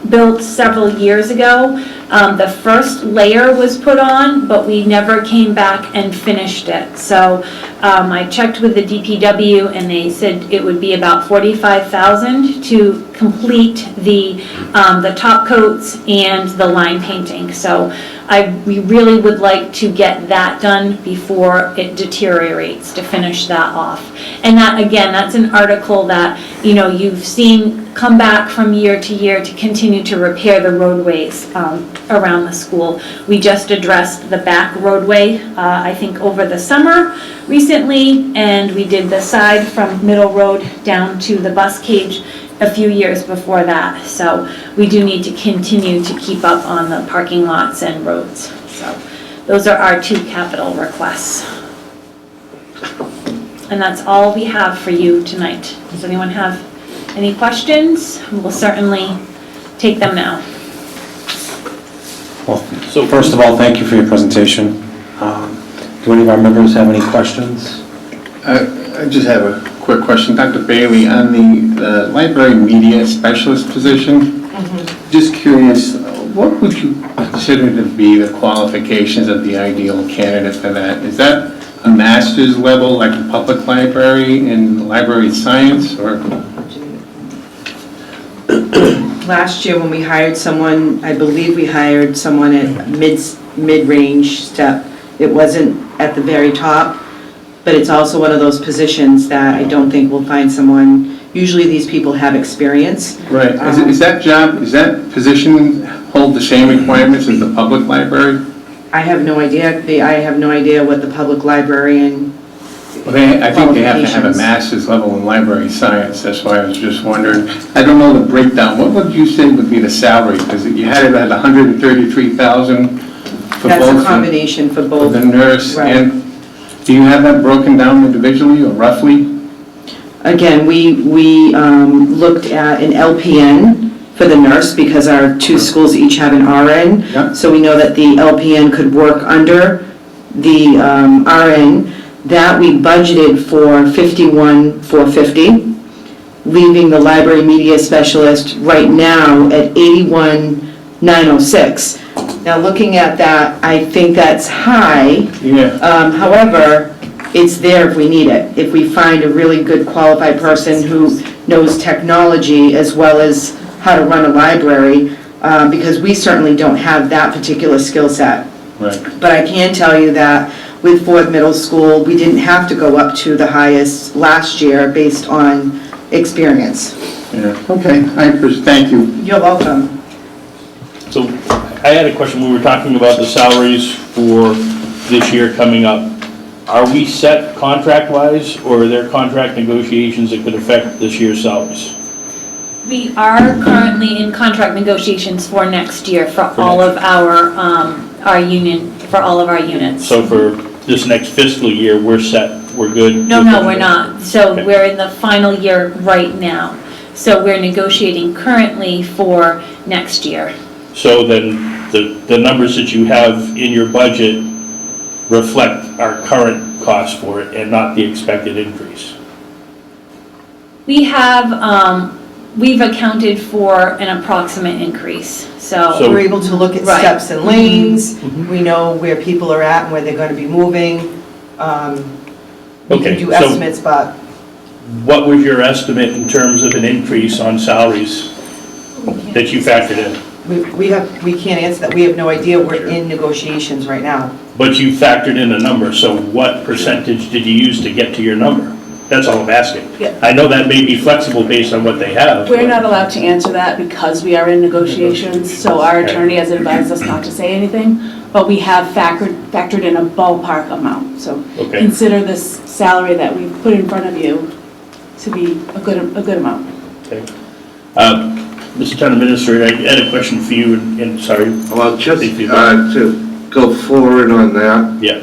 built several years ago. The first layer was put on, but we never came back and finished it. So I checked with the DPW and they said it would be about $45,000 to complete the top coats and the line painting. So we really would like to get that done before it deteriorates, to finish that off. And that, again, that's an article that, you've seen come back from year to year to continue to repair the roadways around the school. We just addressed the back roadway, I think over the summer recently, and we did the side from Middle Road down to the bus cage a few years before that. So we do need to continue to keep up on the parking lots and roads. So those are our 2 capital requests. And that's all we have for you tonight. Does anyone have any questions? We'll certainly take them now. Well, so first of all, thank you for your presentation. Do any of our members have any questions? I just have a quick question. Dr. Bailey, on the library media specialist position, just curious, what would you consider to be the qualifications of the ideal candidate for that? Is that a master's level, like a public library in library science, or? Last year, when we hired someone, I believe we hired someone at mid-range step. It wasn't at the very top, but it's also one of those positions that I don't think we'll find someone. Usually these people have experience. Right, is that job, is that position hold the same requirements as the public library? I have no idea. I have no idea what the public librarian, Well, I think they have to have a qualifications. master's level in library science, that's why I was just wondering. I don't know the breakdown, what would you say would be the salary? Because you had it at 133,000 for that's both a combination for for both. the nurse, Right. and do you have that broken down individually or roughly? Again, we looked at an LPN for the nurse because our two schools each have an RN. Yeah. So we know that the LPN could work under the RN. That we budgeted for 51,450, leaving the library media specialist right now at 81,906. Now, looking at that, I think that's high. Yeah. However, it's there if we need it. If we find a really good qualified person who knows technology as well as how to run a library, because we certainly don't have that particular skill set. Right. But I can tell you that with Ford Middle School, we didn't have to go up to the highest last year based on experience. Yeah, okay, thank you. You're welcome. So I had a question. We were talking about the salaries for this year coming up. Are we set contract-wise, or are there contract negotiations that could affect this year's salaries? We are currently in contract negotiations for next year for all of our union, for all of our units. So for this next fiscal year, we're set, we're good? No, we're not. So Okay. we're in the final year right now. So we're negotiating currently for next year. So then the numbers that you have in your budget reflect our current cost for it and not the expected increase? We have, we've accounted for an approximate increase, so. So- We're able to look at Right. steps and lanes. We know where people are at and where they're going to be moving. We can Okay, do so- estimates, but What was your estimate in terms of an increase on salaries that you factored in? we can't answer that. We have no idea. We're in negotiations right now. But you factored in a number, so what percentage did you use to get to your number? That's all I'm asking. Yeah. I know that may be flexible based on what they have. We're but- not allowed to answer that because we are in negotiations, so our attorney has advised us not to say anything, but we have factored in a ballpark amount. So Okay. consider this salary that we've put in front of you to be a good amount. Okay. Mr. Town Administrator, I had a question for you, and sorry. Well, just If you- to go forward on that, Yeah,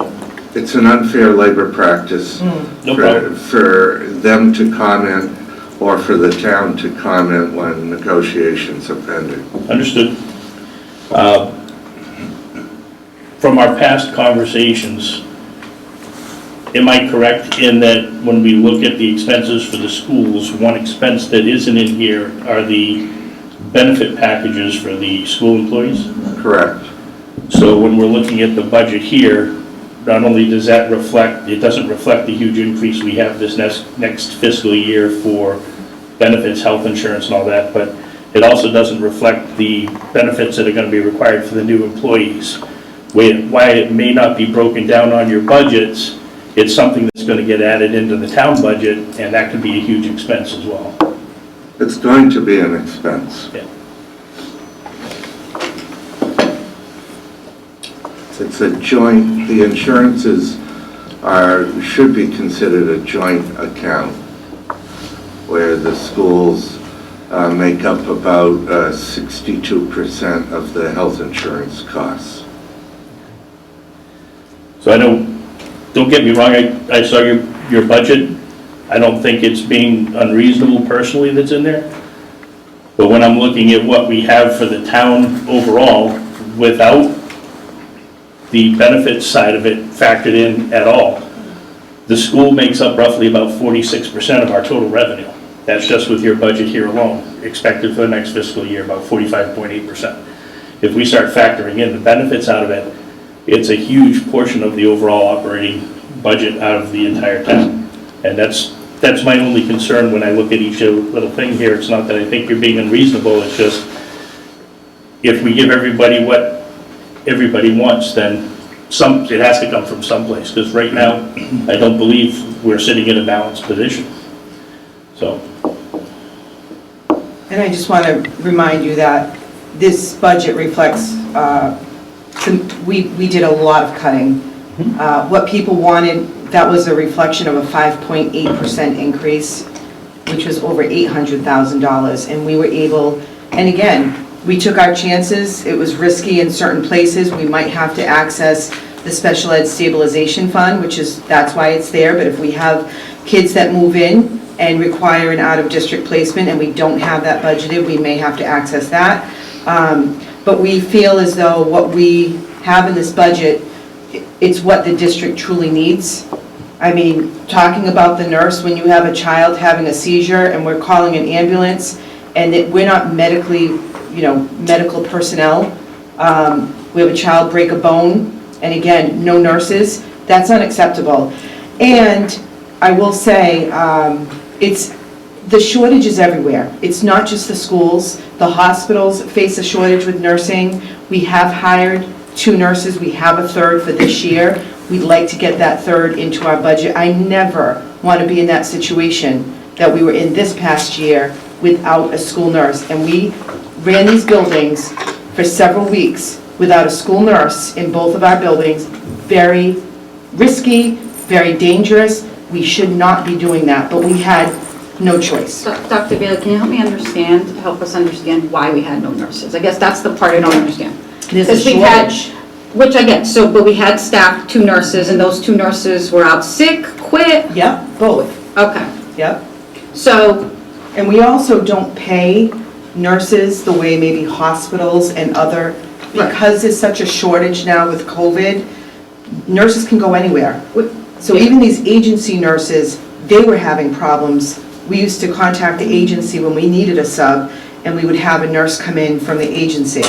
it's an unfair labor practice no problem. for them to comment or for the town to comment when negotiations are pending. Understood. From our past conversations, am I correct in that when we look at the expenses for the schools, one expense that isn't in here are the benefit packages for the school employees? Correct. So when we're looking at the budget here, not only does that reflect, it doesn't reflect the huge increase we have this next fiscal year for benefits, health insurance and all that, but it also doesn't reflect the benefits that are going to be required for the new employees. Why it may not be broken down on your budgets, it's something that's going to get added into the town budget, and that could be a huge expense as well. It's going to be an expense. Yeah. It's a joint, the insurances should be considered a joint account where the schools make up about 62% of the health insurance costs. So I don't get me wrong, I saw your budget. I don't think it's being unreasonable personally that's in there. But when I'm looking at what we have for the town overall, without the benefits side of it factored in at all, the school makes up roughly about 46% of our total revenue. That's just with your budget here alone, expected for the next fiscal year, about 45.8%. If we start factoring in the benefits out of it, it's a huge portion of the overall operating budget out of the entire town. And that's my only concern when I look at each little thing here. It's not that I think you're being unreasonable, it's just, if we give everybody what everybody wants, then it has to come from someplace, because right now, I don't believe we're sitting in a balanced position. So. And I just want to remind you that this budget reflects, we did a lot of cutting. What people wanted, that was a reflection of a 5.8% increase, which was over $800,000. And we were able, and again, we took our chances. It was risky in certain places. We might have to access the Special Ed Stabilization Fund, that's why it's there. But if we have kids that move in and require an out-of-district placement and we don't have that budgeted, we may have to access that. But we feel as though what we have in this budget, it's what the district truly needs. I mean, talking about the nurse, when you have a child having a seizure and we're calling an ambulance and that we're not medical personnel, we have a child break a bone, and again, no nurses, that's unacceptable. And I will say, the shortage is everywhere. It's not just the schools. The hospitals face a shortage with nursing. We have hired 2 nurses. We have a 3rd for this year. We'd like to get that 3rd into our budget. I never want to be in that situation that we were in this past year without a school nurse. And we ran these buildings for several weeks without a school nurse in both of our buildings. Very risky, very dangerous. We should not be doing that, but we had no choice. Dr. Bailey, can you help us understand why we had no nurses? I guess that's the part I don't understand. There's a shortage. Which I get, but we had staffed 2 nurses, and those 2 nurses were out sick, quit? Yep, both. Okay. Yep. So. And we also don't pay nurses the way maybe hospitals and other, because there's such a shortage now with COVID, nurses can go anywhere. So even these agency nurses, they were having problems. We used to contact the agency when we needed a sub, and we would have a nurse come in from the agency.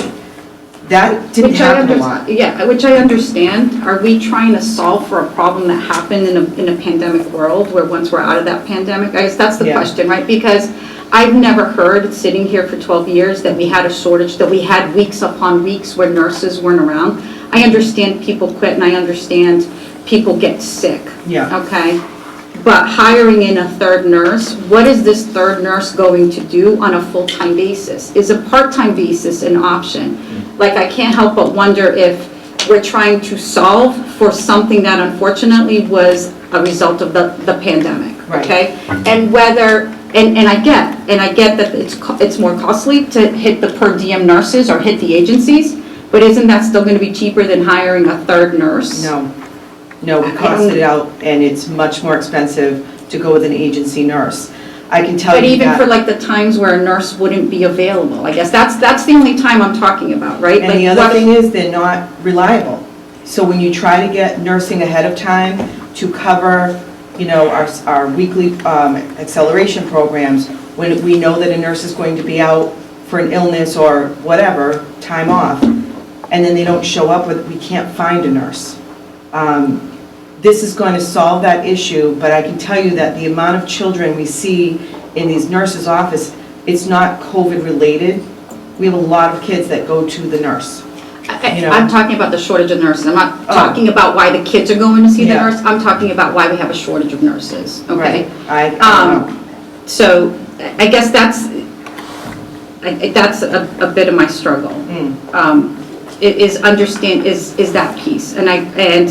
That didn't happen a lot. Yeah, which I understand. Are we trying to solve for a problem that happened in a pandemic world, where once we're out of that pandemic? I guess that's the question, right? Because I've never heard, sitting here for 12 years, that we had a shortage, that we had weeks upon weeks where nurses weren't around. I understand people quit, and I understand people get sick. Yeah. Okay? But hiring in a 3rd nurse, what is this 3rd nurse going to do on a full-time basis? Is a part-time basis an option? Like, I can't help but wonder if we're trying to solve for something that unfortunately was a result of the pandemic, okay? And whether, and I get that it's more costly to hit the per diem nurses or hit the agencies, but isn't that still going to be cheaper than hiring a 3rd nurse? No, we costed it out, and it's much more expensive to go with an agency nurse. I can tell you that. But even for like the times where a nurse wouldn't be available, I guess that's the only time I'm talking about, right? And the other thing is, they're not reliable. So when you try to get nursing ahead of time to cover, our weekly acceleration programs, when we know that a nurse is going to be out for an illness or whatever, time off, and then they don't show up, we can't find a nurse. This is going to solve that issue, but I can tell you that the amount of children we see in these nurses' office, it's not COVID related. We have a lot of kids that go to the nurse. I'm talking about the shortage of nurses. I'm not talking about why the kids are going to see the nurse. I'm talking about why we have a shortage of nurses, okay? Right. So I guess that's a bit of my struggle. Is that piece. And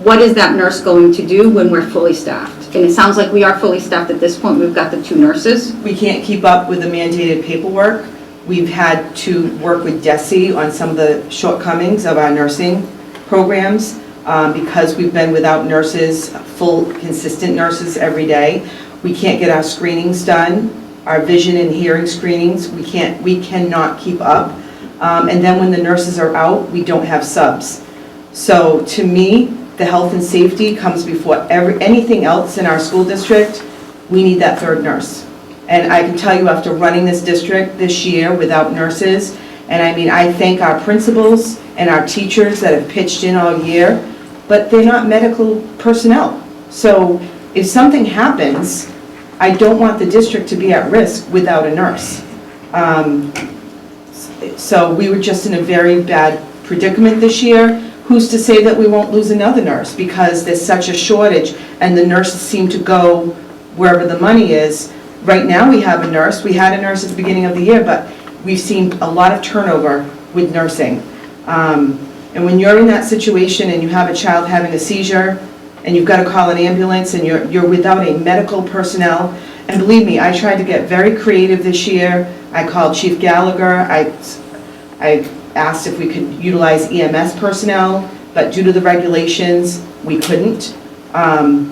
what is that nurse going to do when we're fully staffed? And it sounds like we are fully staffed at this point. We've got the 2 nurses. We can't keep up with the mandated paperwork. We've had to work with DESE on some of the shortcomings of our nursing programs because we've been without nurses, full, consistent nurses every day. We can't get our screenings done, our vision and hearing screenings. We cannot keep up. And then when the nurses are out, we don't have subs. So to me, the health and safety comes before anything else in our school district. We need that 3rd nurse. And I can tell you, after running this district this year without nurses, and I thank our principals and our teachers that have pitched in all year, but they're not medical personnel. So if something happens, I don't want the district to be at risk without a nurse. So we were just in a very bad predicament this year. Who's to say that we won't lose another nurse because there's such a shortage and the nurses seem to go wherever the money is. Right now we have a nurse. We had a nurse at the beginning of the year, but we've seen a lot of turnover with nursing. And when you're in that situation and you have a child having a seizure and you've got to call an ambulance and you're without a medical personnel, and believe me, I tried to get very creative this year. I called Chief Gallagher. I asked if we could utilize EMS personnel, but due to the regulations, we couldn't.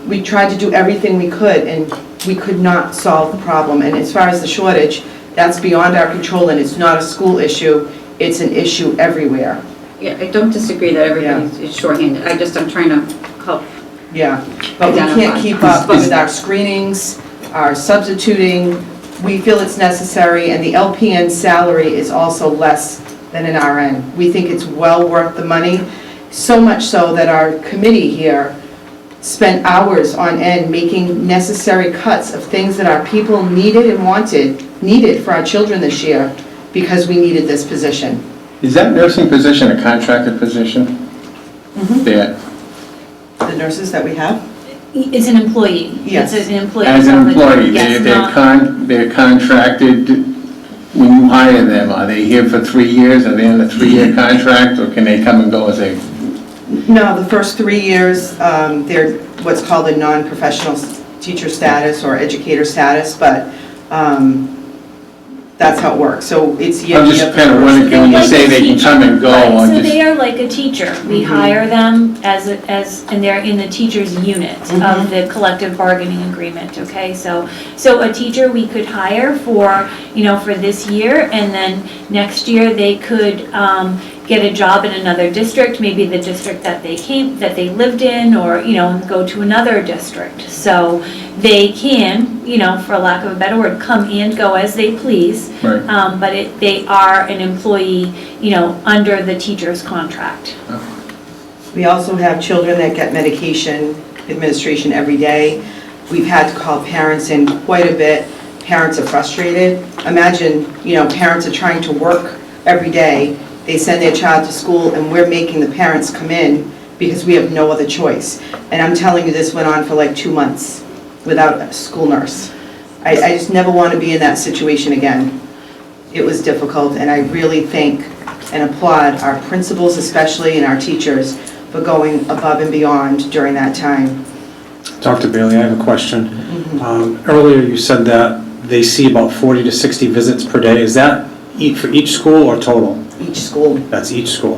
We tried to do everything we could, and we could not solve the problem. And as far as the shortage, that's beyond our control, and it's not a school issue. It's an issue everywhere. Yeah, I don't disagree that everybody is shorthanded. I'm trying to help. Yeah, but we can't keep up with our screenings, our substituting. We feel it's necessary, and the LPN salary is also less than an RN. We think it's well worth the money, so much so that our committee here spent hours on end making necessary cuts of things that our people needed and needed for our children this year because we needed this position. Is that nursing position a contracted position? Yeah. The nurses that we have? It's an employee. Yes. It's an employee. As an employee, Yes, they're contracted, when you hire them, are they here for 3 years? Are they in a 3-year contract, or can they come and go as they? No, the first 3 years, they're what's called a non-professional teacher status or educator status, but that's how it works. So it's year. I'm just kind of wondering, when you say they can come and go, Right, I'm so just. they are like a teacher. We hire them and they're in the teacher's unit of the collective bargaining agreement, okay? So a teacher we could hire for, for this year, and then next year they could get a job in another district, maybe the district that they lived in, or, go to another district. So they can, for lack of a better word, come and go as they please. Right. But they are an employee, under the teacher's contract. We also have children that get medication administration every day. We've had to call parents in quite a bit. Parents are frustrated. Imagine, parents are trying to work every day. They send their child to school, and we're making the parents come in because we have no other choice. And I'm telling you, this went on for like 2 months without a school nurse. I just never want to be in that situation again. It was difficult, and I really thank and applaud our principals especially and our teachers for going above and beyond during that time. Dr. Bailey, I have a question. Earlier you said that they see about 40 to 60 visits per day. Is that for each school or total? Each school. That's each school.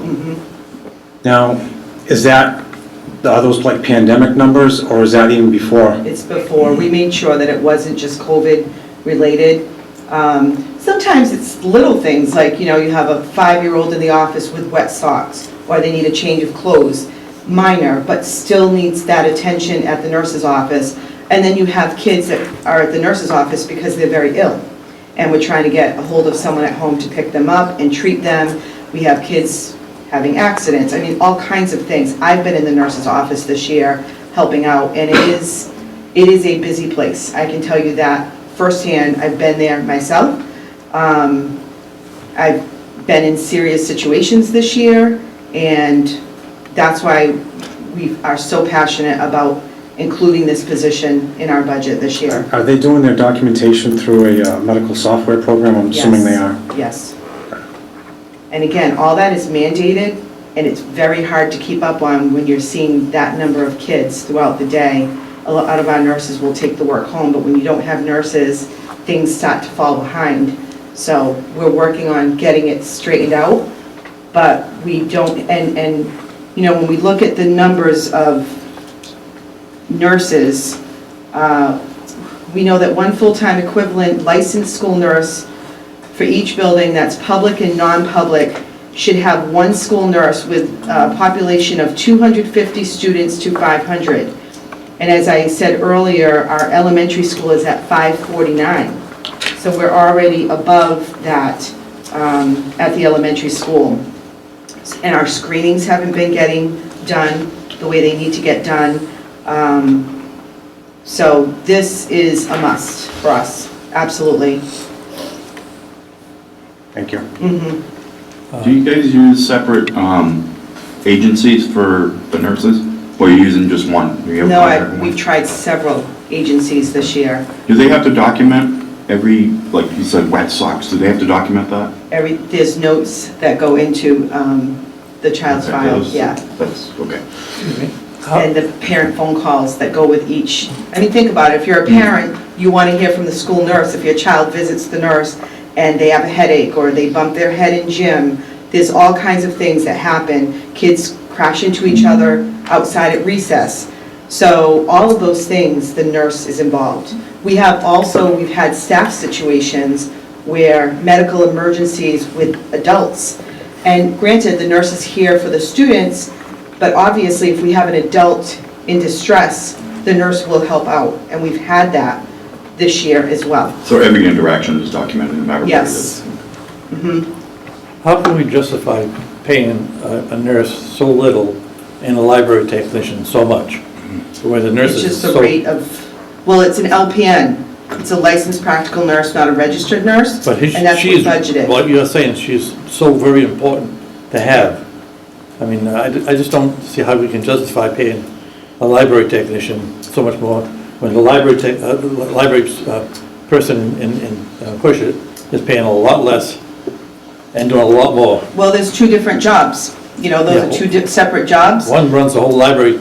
Now, are those like pandemic numbers, or is that even before? It's before. We made sure that it wasn't just COVID related. Sometimes it's little things like, you have a 5-year-old in the office with wet socks, or they need a change of clothes. Minor, but still needs that attention at the nurse's office. And then you have kids that are at the nurse's office because they're very ill. And we're trying to get a hold of someone at home to pick them up and treat them. We have kids having accidents. I mean, all kinds of things. I've been in the nurse's office this year helping out, and it is a busy place. I can tell you that firsthand. I've been there myself. I've been in serious situations this year, and that's why we are so passionate about including this position in our budget this year. Are they doing their documentation through a medical software program? I'm assuming they are. Yes. And again, all that is mandated, and it's very hard to keep up on when you're seeing that number of kids throughout the day. A lot of our nurses will take the work home, but when you don't have nurses, things start to fall behind. So we're working on getting it straightened out, but we don't, and when we look at the numbers of nurses, we know that one full-time equivalent licensed school nurse for each building that's public and non-public should have one school nurse with a population of 250 students to 500. And as I said earlier, our elementary school is at 549. So we're already above that at the elementary school. And our screenings haven't been getting done. the way they need to get done. So this is a must for us, absolutely. Thank you. Mhm. Do you guys use separate agencies for the nurses, or are you using just one? Do you have No, contract with we've one? tried several agencies this year. Do they have to document every, like you said, wet socks, do they have to document that? There's notes that go into the child's Okay, file, those- yeah. That's, okay. And the parent phone calls that go with each. I mean, think about it, if you're a parent, you want to hear from the school nurse. If your child visits the nurse and they have a headache or they bump their head in gym, there's all kinds of things that happen. Kids crash into each other outside at recess. So all of those things, the nurse is involved. We've had staff situations where medical emergencies with adults. And granted, the nurse is here for the students, but obviously if we have an adult in distress, the nurse will help out. And we've had that this year as well. So every interaction is documented, no matter what it is? Yes. Mhm. How can we justify paying a nurse so little and a library technician so much? Where the It's nurses just are the so... rate of, well, it's an LPN. It's a licensed practical nurse, not a registered nurse, But and that's she's, what's budgeted. what you're saying, she's so very important to have. I mean, I just don't see how we can justify paying a library technician so much more when the library person in Acushnet is paying a lot less and doing a lot more. Well, there's two different jobs. You know, those are two separate jobs. One runs the whole library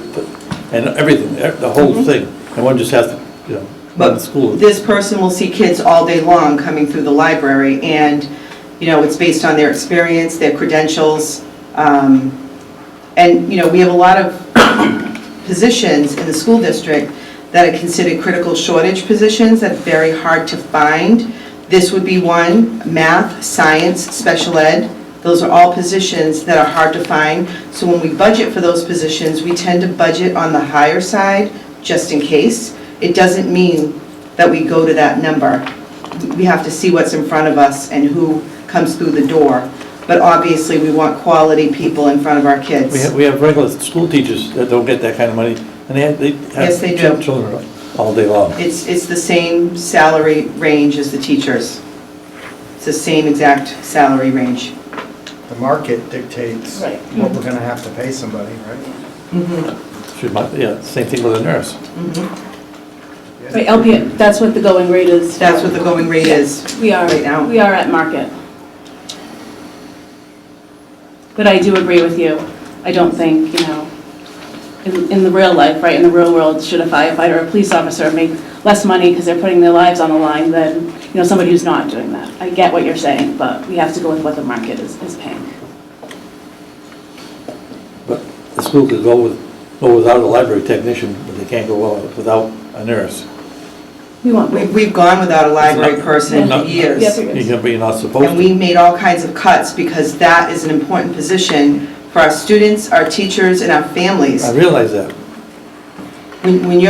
and everything, the whole thing, and one just has to, you know, run the But school. this person will see kids all day long coming through the library, and, you know, it's based on their experience, their credentials. And, you know, we have a lot of positions in the school district that are considered critical shortage positions that are very hard to find. This would be one, math, science, special ed. Those are all positions that are hard to find. So when we budget for those positions, we tend to budget on the higher side, just in case. It doesn't mean that we go to that number. We have to see what's in front of us and who comes through the door. But obviously, we want quality people in front of our kids. We have regular school teachers that don't get that kind of money, and they Yes, they have do. children all day long. It's the same salary range as the teachers. It's the same exact salary range. The market dictates Right. what we're gonna have to pay somebody, right? Same thing with a nurse. Right, LPN, that's what the going rate is. That's what the going rate is We are, right now. we are at market. But I do agree with you. I don't think, you know, in the real life, right, in the real world, should a firefighter or a police officer make less money because they're putting their lives on the line than, you know, somebody who's not doing that? I get what you're saying, but we have to go with what the market is paying. But the school could go without a library technician, but they can't go without a nurse. We want, We've gone without a library person Not- for years. You're not supposed And we to. made all kinds of cuts because that is an important position for our students, our teachers, and our families. I realize that. When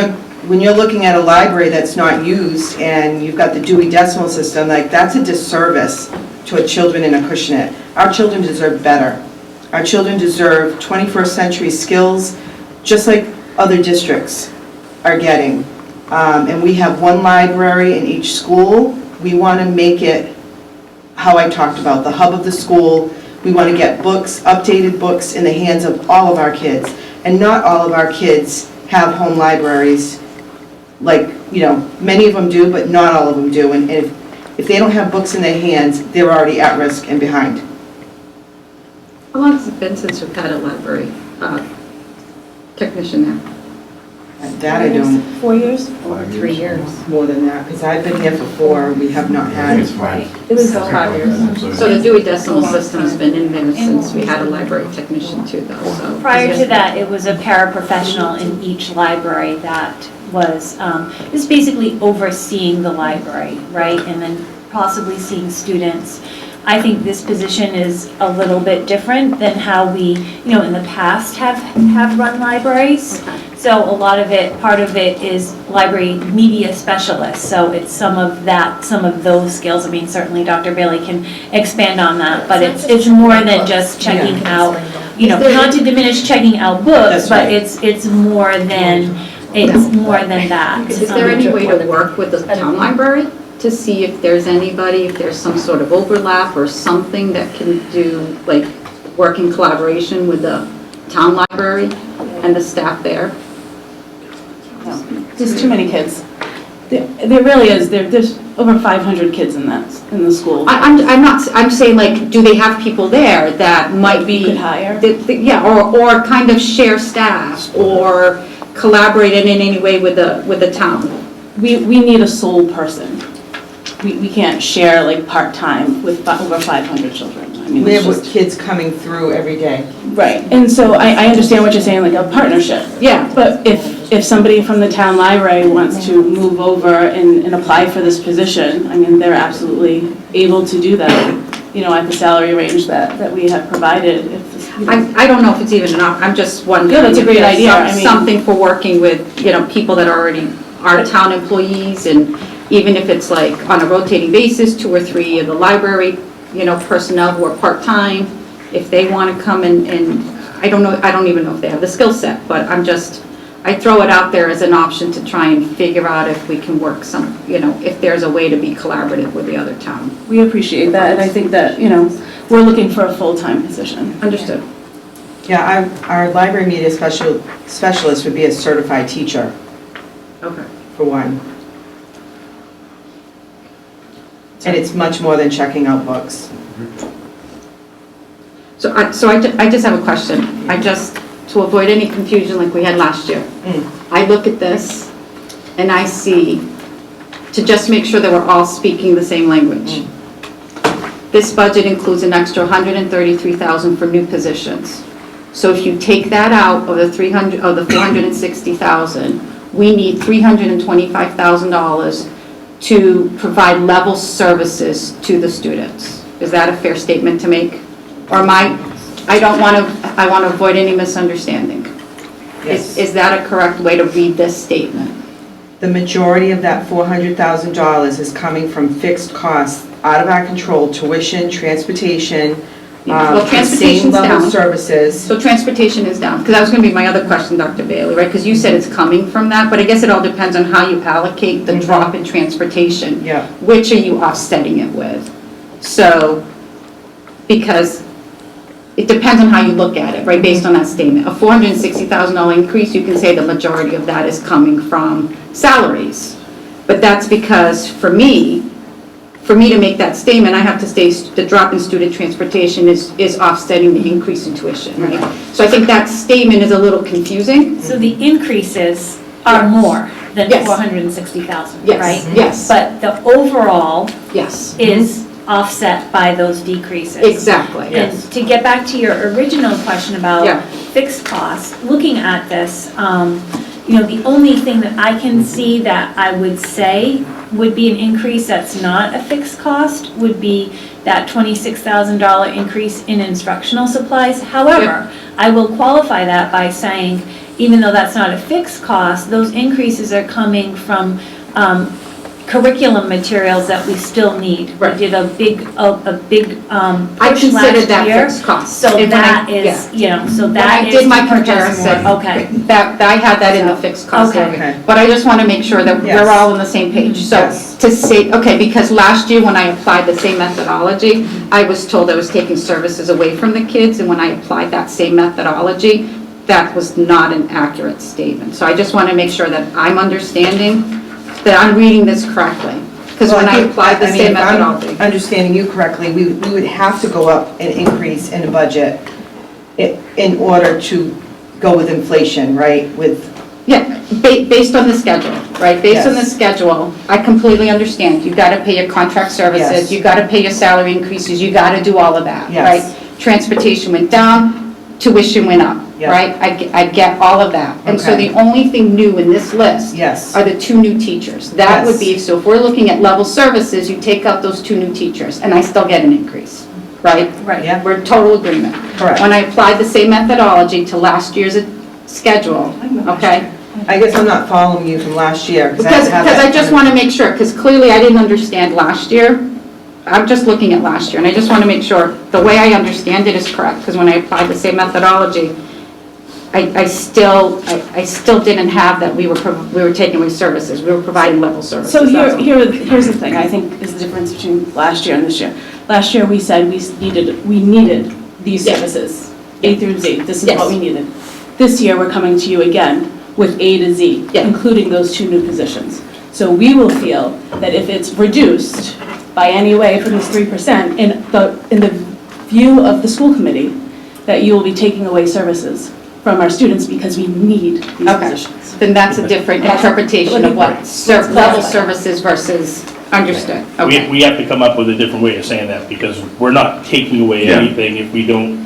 you're looking at a library that's not used and you've got the Dewey Decimal System, like, that's a disservice to our children in Acushnet. Our children deserve better. Our children deserve 21st century skills, just like other districts are getting. And we have one library in each school. We want to make it how I talked about, the hub of the school. We want to get books, updated books, in the hands of all of our kids. And not all of our kids have home libraries. Like, you know, many of them do, but not all of them do. And if they don't have books in their hands, they're already at risk and behind. How long has it been since we've had a library technician there? That I don't, 4 years? 3 years. more than that, because I've been here for 4, we have not I think had. it's fine. It was 5 years. So the Dewey Decimal System's been in there since we had a library technician too, though, so. Prior to that, it was a paraprofessional in each library that was basically overseeing the library, right? And then possibly seeing students. I think this position is a little bit different than how we, you know, in the past have run libraries. So a lot of it, part of it is library media specialist. So it's some of those skills. I mean, certainly Dr. Bailey can expand on that, but it's more than just checking out, you know, Is there- not to diminish checking out books, That's but right. it's more than that. Is there any way to work with the town library to see if there's anybody, if there's some sort of overlap or something that can do, like, work in collaboration with the town library and the staff there? No, there's too many kids. There really is, there's over 500 kids in the school. I'm saying, like, do they have people there that might be? You could hire? Yeah, or kind of share staff, or collaborate in any way with the town. We need a sole person. We can't share like part-time with over 500 children. I mean, We it's have just, kids coming through every day. right, and so I understand what you're saying, like a partnership. Yeah. But if somebody from the town library wants to move over and apply for this position, I mean, they're absolutely able to do that, you know, at the salary range that we have provided. If this, you know. I don't know if it's even enough, I'm just wondering. Yeah, that's a if great there's idea. I mean- Something for working with, you know, people that already are town employees, and even if it's like on a rotating basis, 2 or 3 of the library, you know, personnel who are part-time, if they want to come and I don't know, I don't even know if they have the skill set, but I throw it out there as an option to try and figure out if we can work some, you know, if there's a way to be collaborative with the other town. We appreciate that, and I think that, you know, we're looking for a full-time position. Understood. Yeah, our library media specialist would be a certified teacher, Okay. for one. And it's much more than checking out books. So I just have a question. To avoid any confusion like we had last year. I look at this and I see, to just make sure that we're all speaking the same language. This budget includes an extra $133,000 for new positions. So if you take that out of the $460,000, we need $325,000 to provide level services to the students. Is that a fair statement to make? Or I want to avoid any misunderstanding. Yes. Is that a correct way to read this statement? The majority of that $400,000 is coming from fixed costs out of our control, tuition, transportation, Well, transportation's same level down. services. So transportation is down, because that was going to be my other question, Dr. Bailey, right? Because you said it's coming from that, but I guess it all depends on how you allocate the drop in transportation. Yeah. Which are you offsetting it with? So, because it depends on how you look at it, right, based on that statement. A $460,000 increase, you can say the majority of that is coming from salaries. But that's because, for me to make that statement, I have to say the drop in student transportation is offsetting the increase in tuition, right? So I think that statement is a little confusing. So the increases are more than Yes. 460,000, Yes, right? yes. But the overall Yes. is offset by those decreases. Exactly. And to get back to your original question about Yeah. fixed costs, looking at this, you know, the only thing that I can see that I would say would be an increase that's not a fixed cost would be that $26,000 increase in instructional supplies. However, I will qualify that by saying, even though that's not a fixed cost, those increases are coming from curriculum materials that we still need. Right. We did a big I push considered last that year. fixed cost. So And when I- that is, yeah. you know, so When that I is did my to purchase comparison, more. Okay. that I had that in the fixed cost Okay. area. But I just want to make sure that Yes. we're all on the same page. So Yes. to say, okay, because last year when I applied the same methodology, I was told I was taking services away from the kids, and when I applied that same methodology, that was not an accurate statement. So I just want to make sure that I'm understanding, that I'm reading this correctly. Because when I applied the same methodology. If I'm understanding you correctly, we would have to go up and increase in the budget in order to go with inflation, right? Yeah, based on the schedule, right? Based on the Yes. schedule, I completely understand. You've got to pay your contract services, Yes. you've got to pay your salary increases, you got to do all of that, Yes. right? Transportation went down, tuition went up, Yep. right? I get all of that. And so Okay. the only thing new in this list Yes. are the 2 new teachers. That would Yes. be, so if we're looking at level services, you take out those 2 new teachers, and I still get an increase, right? Right. Yeah. We're in total agreement. Correct. When I applied the same methodology to last year's schedule, okay? I guess I'm not following you from last year. Because I just want to make sure, because clearly I didn't understand last year I'm just looking at last year, and I just want to make sure the way I understand it is correct, because when I applied the same methodology, I still didn't have that we were taking away services, we were providing level services. So That's all. here's the thing, I think is the difference between last year and this year. Last year, we said we needed these Yes. services, A through Z, this is Yes. what we needed. This year, we're coming to you again with A to Z, Yeah. including those 2 new positions. So we will feel that if it's reduced by any way from this 3%, in the view of the school committee, that you will be taking away services from our students because we need these Okay. positions. Then that's a different interpretation of what level services versus, understood, okay. We have to come up with a different way of saying that, because we're not taking away Yeah. anything if we don't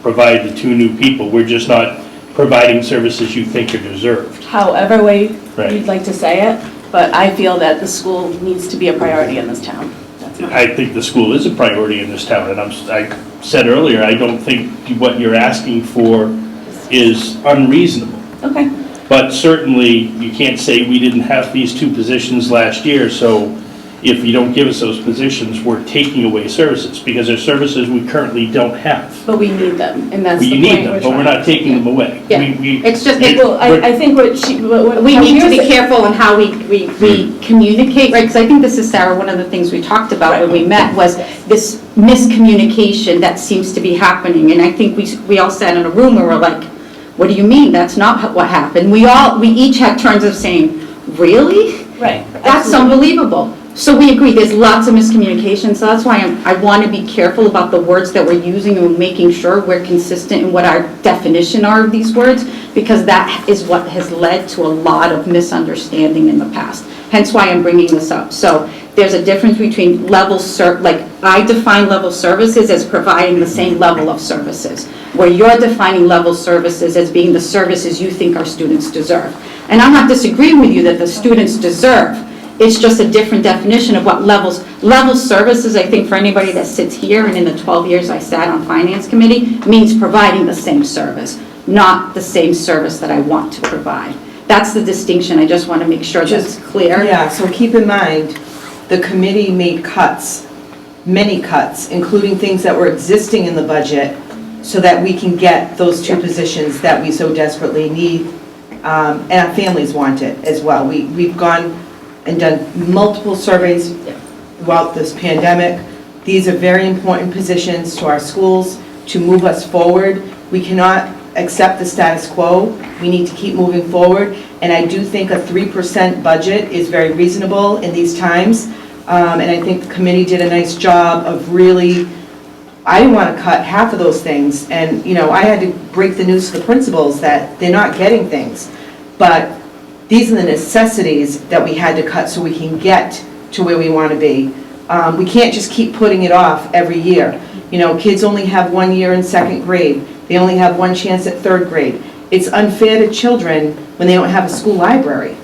provide the 2 new people. We're just not providing services you think are deserved. However way Right. you'd like to say it, but I feel that the school needs to be a priority in this town. That's my- I think the school is a priority in this town, and I said earlier, I don't think what you're asking for is unreasonable. Okay. But certainly, you can't say we didn't have these 2 positions last year, so if you don't give us those positions, we're taking away services, because there's services we currently don't have. But we need them, and that's the We point need them, we're but we're trying not taking them away. Yeah. It's just, Well, I think what she, what. We how need to you're be saying- careful on how we communicate, right? Because I think this is, Sarah, one of the things we talked about when we met was this miscommunication that seems to be happening. And I think we all sat in a room and we're like, what do you mean? That's not what happened. We each had turns of saying, really? Right. That's absolutely. unbelievable. So we agree, there's lots of miscommunication, so that's why I want to be careful about the words that we're using and making sure we're consistent in what our definition are of these words, because that is what has led to a lot of misunderstanding in the past. Hence why I'm bringing this up. So there's a difference between like I define level services as providing the same level of services, where you're defining level services as being the services you think our students deserve. And I'm not disagreeing with you that the students deserve. It's just a different definition of what level services, I think for anybody that sits here and in the 12 years I sat on finance committee, means providing the same service, not the same service that I want to provide. That's the distinction. I just want to make sure that's clear. Yeah, so keep in mind, the committee made cuts, many cuts, including things that were existing in the budget, so that we can get those 2 positions that we so desperately need, and our families want it as well. We've gone and done multiple surveys throughout this pandemic. These are very important positions to our schools to move us forward. We cannot accept the status quo. We need to keep moving forward. And I do think a 3% budget is very reasonable in these times. And I think the committee did a nice job of really, I didn't want to cut half of those things. And, I had to break the news to the principals that they're not getting things. But these are the necessities that we had to cut so we can get to where we want to be. We can't just keep putting it off every year. Kids only have 1 year in 2nd grade. They only have 1 chance at 3rd grade. It's unfair to children when they don't have a school library.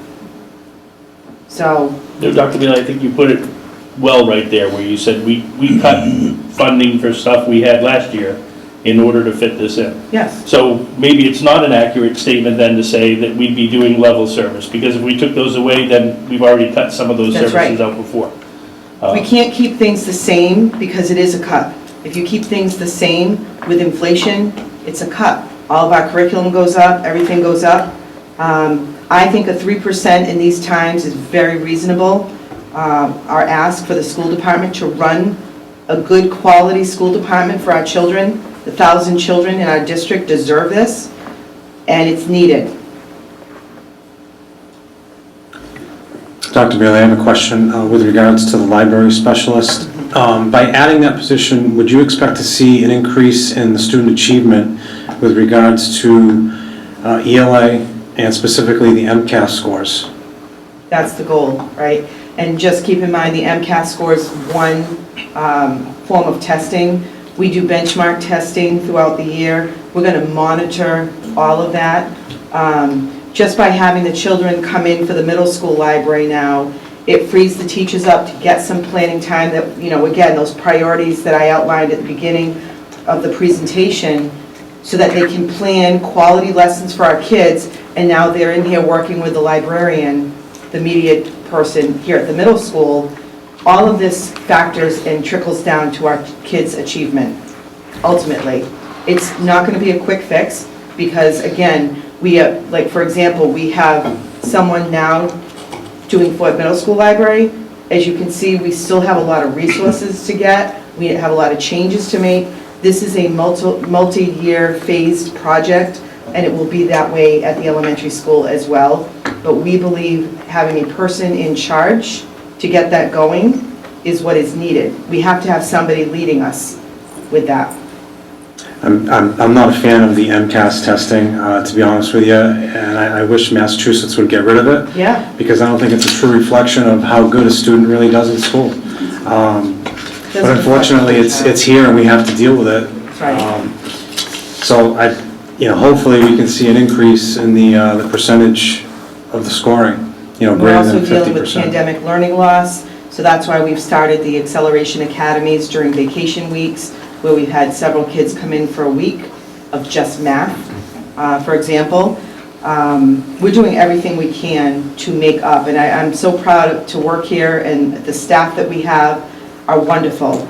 So. Dr. Beal, I think you put it well right there, where you said we cut funding for stuff we had last year in order to fit this in. Yes. So maybe it's not an accurate statement then to say that we'd be doing level service, because if we took those away, then we've already cut some of those That's right. services out before. We can't keep things the same because it is a cut. If you keep things the same with inflation, it's a cut. All of our curriculum goes up, everything goes up. I think a 3% in these times is very reasonable. Our ask for the school department to run a good quality school department for our children. The 1,000 children in our district deserve this, and it's needed. Dr. Bailey, I have a question with regards to the library specialist. By adding that position, would you expect to see an increase in the student achievement with regards to ELA and specifically the MCAS scores? That's the goal, right? And just keep in mind, the MCAS score is one form of testing. We do benchmark testing throughout the year. We're going to monitor all of that. Just by having the children come in for the middle school library now, it frees the teachers up to get some planning time that, again, those priorities that I outlined at the beginning of the presentation, so that they can plan quality lessons for our kids. And now they're in here working with the librarian, the media person here at the middle school, all of this factors and trickles down to our kids' achievement, ultimately. It's not going to be a quick fix, because again, like for example, we have someone now doing Ford Middle School Library. As you can see, we still have a lot of resources to get. We have a lot of changes to make. This is a multi-year phased project, and it will be that way at the elementary school as well. But we believe having a person in charge to get that going is what is needed. We have to have somebody leading us with that. I'm not a fan of the MCAS testing, to be honest with you, and I wish Massachusetts would get rid of it. Yeah. Because I don't think it's a true reflection of how good a student really does in school. But unfortunately, it's here and we have to deal with it. That's right. So hopefully we can see an increase in the percentage of the scoring, We're greater also than dealing with 50%. pandemic learning loss, so that's why we've started the acceleration academies during vacation weeks, where we've had several kids come in for a week of just math, for example. We're doing everything we can to make up, and I'm so proud to work here, and the staff that we have are wonderful.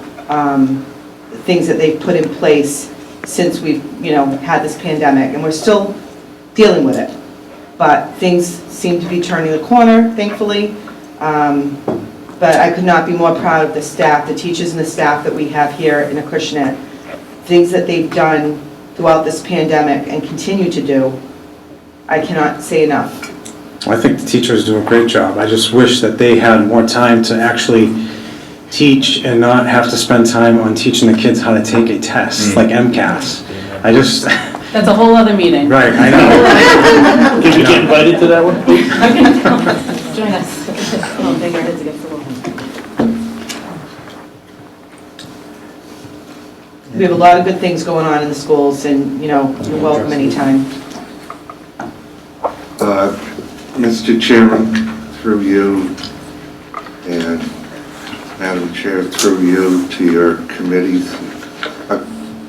Things that they've put in place since we've, had this pandemic, and we're still dealing with it. But things seem to be turning the corner, thankfully. But I could not be more proud of the staff, the teachers and the staff that we have here in Acushnet. Things that they've done throughout this pandemic and continue to do, I cannot say enough. I think the teachers do a great job. I just wish that they had more time to actually teach and not have to spend time on teaching the kids how to take a test, like MCAS. That's a whole other meeting. Right, I know. Can we get invited to that one? Join us. Oh, bang our heads against the wall. We have a lot of good things going on in the schools, and, you're welcome anytime. Mr. Chairman, through you, and Madam Chair, through you to your committees. A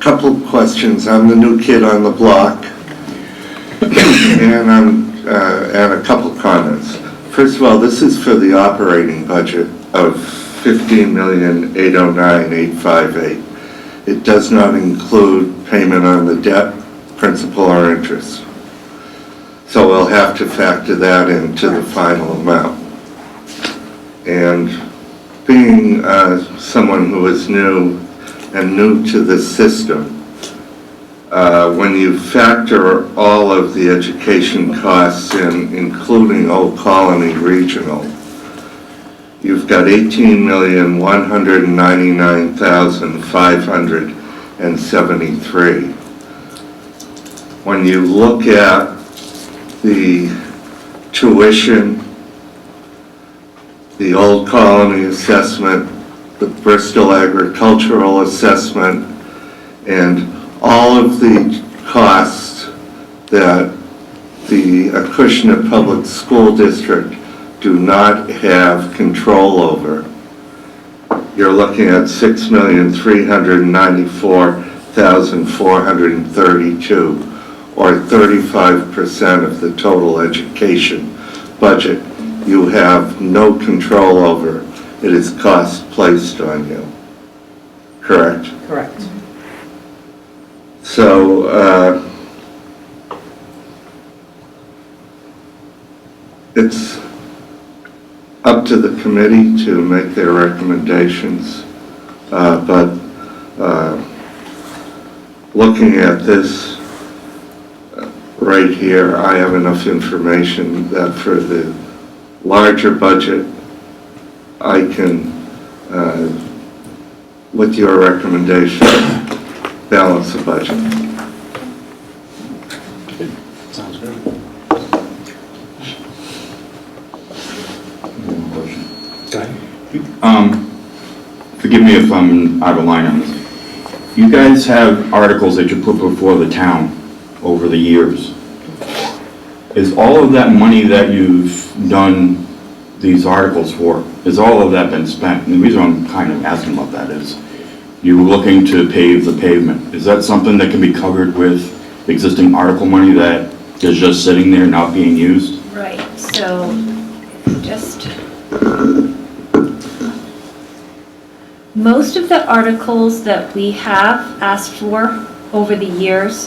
couple of questions. I'm the new kid on the block, and a couple comments. First of all, this is for the operating budget of $15,809,858. It does not include payment on the debt, principal, or interest. So we'll have to factor that into the final amount. And being someone who is new to this system, when you factor all of the education costs in, including Old Colony Regional, you've got $18,199,573. When you look at the tuition, the Old Colony assessment, the Bristol agricultural assessment, and all of the costs that the Acushnet Public School District do not have control over, you're looking at $6,394,432, or 35% of the total education budget. You have no control over. It is cost placed on you. Correct? Correct. So, it's up to the committee to make their recommendations, but looking at this right here, I have enough information that for the larger budget, I can, with your recommendation, balance the budget. Sounds good. Go ahead. Forgive me if I'm out of line on this. You guys have articles that you put before the town over the years. Is all of that money that you've done these articles for, has all of that been spent? And the reason I'm kind of asking about that is you were looking to pave the pavement. Is that something that can be covered with existing article money that is just sitting there not being used? Right, so just, Most of the articles that we have asked for over the years,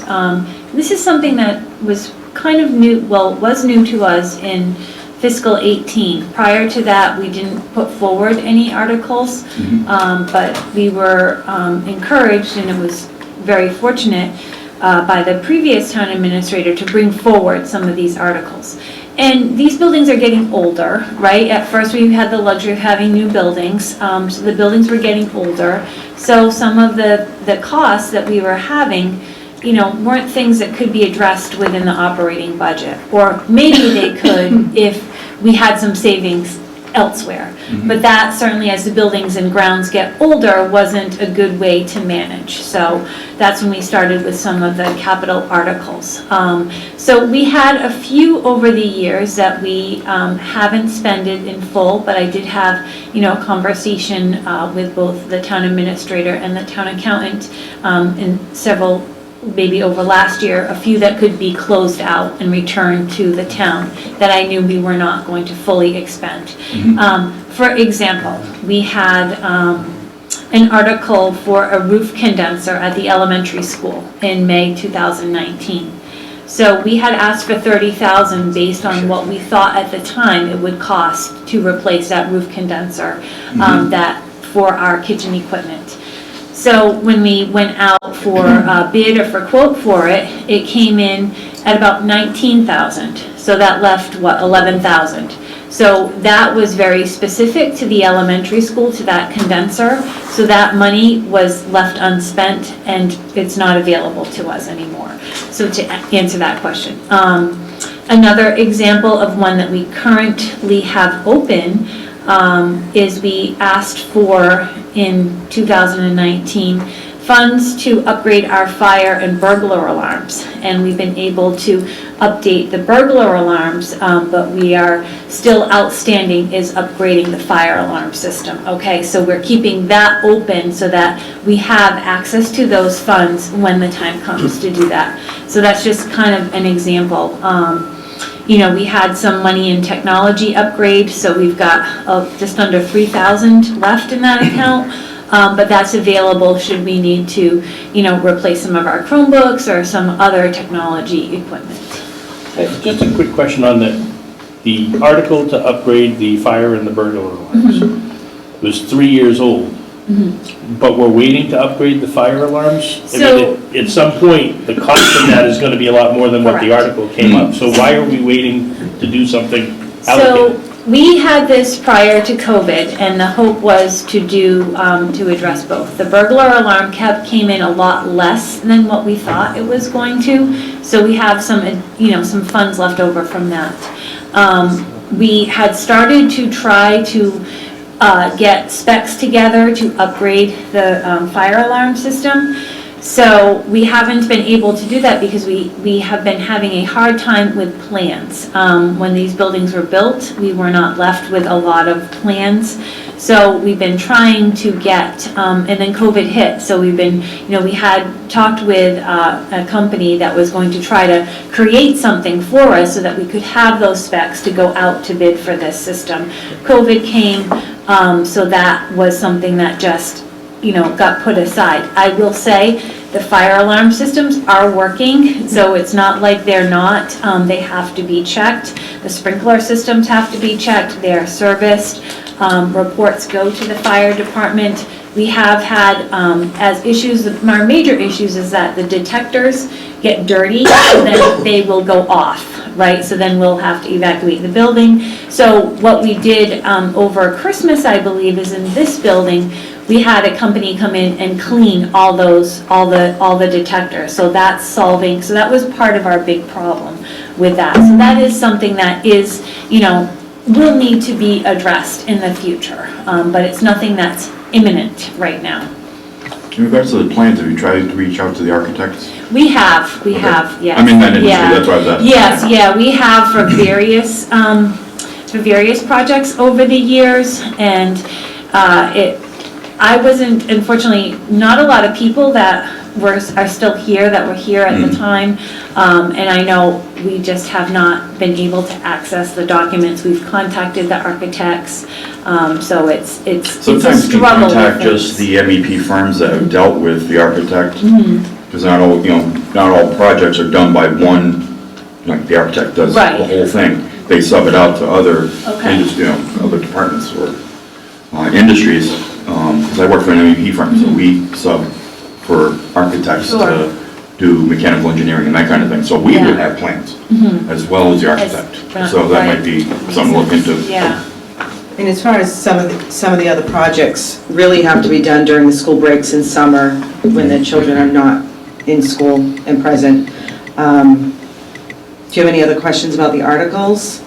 this is something that was kind of new, well, was new to us in fiscal 18. Prior to that, we didn't put forward any articles, but we were encouraged, and it was very fortunate by the previous town administrator to bring forward some of these articles. And these buildings are getting older, right? At first, we had the luxury of having new buildings, so the buildings were getting older. So some of the costs that we were having, you know, weren't things that could be addressed within the operating budget. Or maybe they could if we had some savings elsewhere. But that certainly, as the buildings and grounds get older, wasn't a good way to manage. So that's when we started with some of the capital articles. So we had a few over the years that we haven't spent it in full, but I did have, you know, a conversation with both the town administrator and the town accountant in several, maybe over last year, a few that could be closed out and returned to the town that I knew we were not going to fully expend. For example, we had an article for a roof condenser at the elementary school in May 2019. So we had asked for $30,000 based on what we thought at the time it would cost to replace that roof condenser that for our kitchen equipment. So when we went out for a bid or for quote for it, it came in at about $19,000. So that left, what, $11,000. So that was very specific to the elementary school, to that condenser. So that money was left unspent and it's not available to us anymore. So to answer that question. Another example of one that we currently have open is we asked for in 2019 funds to upgrade our fire and burglar alarms, and we've been able to update the burglar alarms, but we are still outstanding is upgrading the fire alarm system. Okay, so we're keeping that open so that we have access to those funds when the time comes to do that. So that's just kind of an example. You know, we had some money in technology upgrade, so we've got just under $3,000 left in that account. But that's available should we need to, you know, replace some of our Chromebooks or some other technology equipment. Just a quick question on the article to upgrade the fire and the burglar alarms. It was 3 years old, but we're waiting to upgrade the fire alarms? So- At some point, the cost of that is going to be a lot more than what the Correct. article came up. So why are we waiting to do something So allocated? we had this prior to COVID, and the hope was to do, to address both. The burglar alarm came in a lot less than what we thought it was going to, so we have some, you know, some funds left over from that. We had started to try to get specs together to upgrade the fire alarm system. So we haven't been able to do that because we have been having a hard time with plans. When these buildings were built, we were not left with a lot of plans. So we've been trying to get, and then COVID hit. So we've been, you know, we had talked with a company that was going to try to create something for us so that we could have those specs to go out to bid for this system. COVID came, so that was something that just, you know, got put aside. I will say the fire alarm systems are working, so it's not like they're not. They have to be checked. The sprinkler systems have to be checked. They're serviced. Reports go to the fire department. We have had as issues, our major issues is that the detectors get dirty, so then they will go off, right? So then we'll have to evacuate the building. So what we did over Christmas, I believe, is in this building, we had a company come in and clean all the detectors. So that's solving, so that was part of our big problem with that. So that is something that is, you know, will need to be addressed in the future, but it's nothing that's imminent right now. In regards to the plans, have you tried to reach out to the architects? We have, yes. I'm in that industry, Yeah. that's why I was asking. Yes, yeah, we have for various projects over the years, and I wasn't, unfortunately, not a lot of people that are still here, that were here at the time. And I know we just have not been able to access the documents. We've contacted the architects, so it's a Sometimes you struggle with contact things. just the MEP firms that have dealt with the architect, Mm-hmm. because not all, not all projects are done by one, like the architect does the Right. whole thing. They sub it out to other, Okay. other departments or industries, because I work for an MEP firm, so we sub for architects Sure. to do mechanical engineering and that kind of thing. So we would Yeah. have plans, Mhm. as well as the architect. As- So that right. might be something to look into. Yeah. And as far as some of the other projects really have to be done during the school breaks in summer when the children are not in school and present. Do you have any other questions about the articles?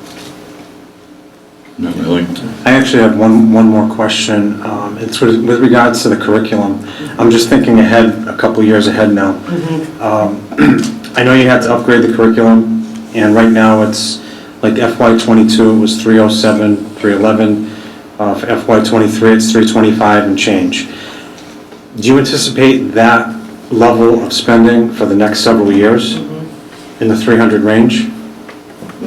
Not really. I actually have one more question. It's with regards to the curriculum. I'm just thinking ahead, a couple years ahead now. I know you had to upgrade the curriculum, and right now it's, like FY '22, it was 307, 311. For FY '23, it's 325 and change. Do you anticipate that level of spending for the next several years in the 300 range?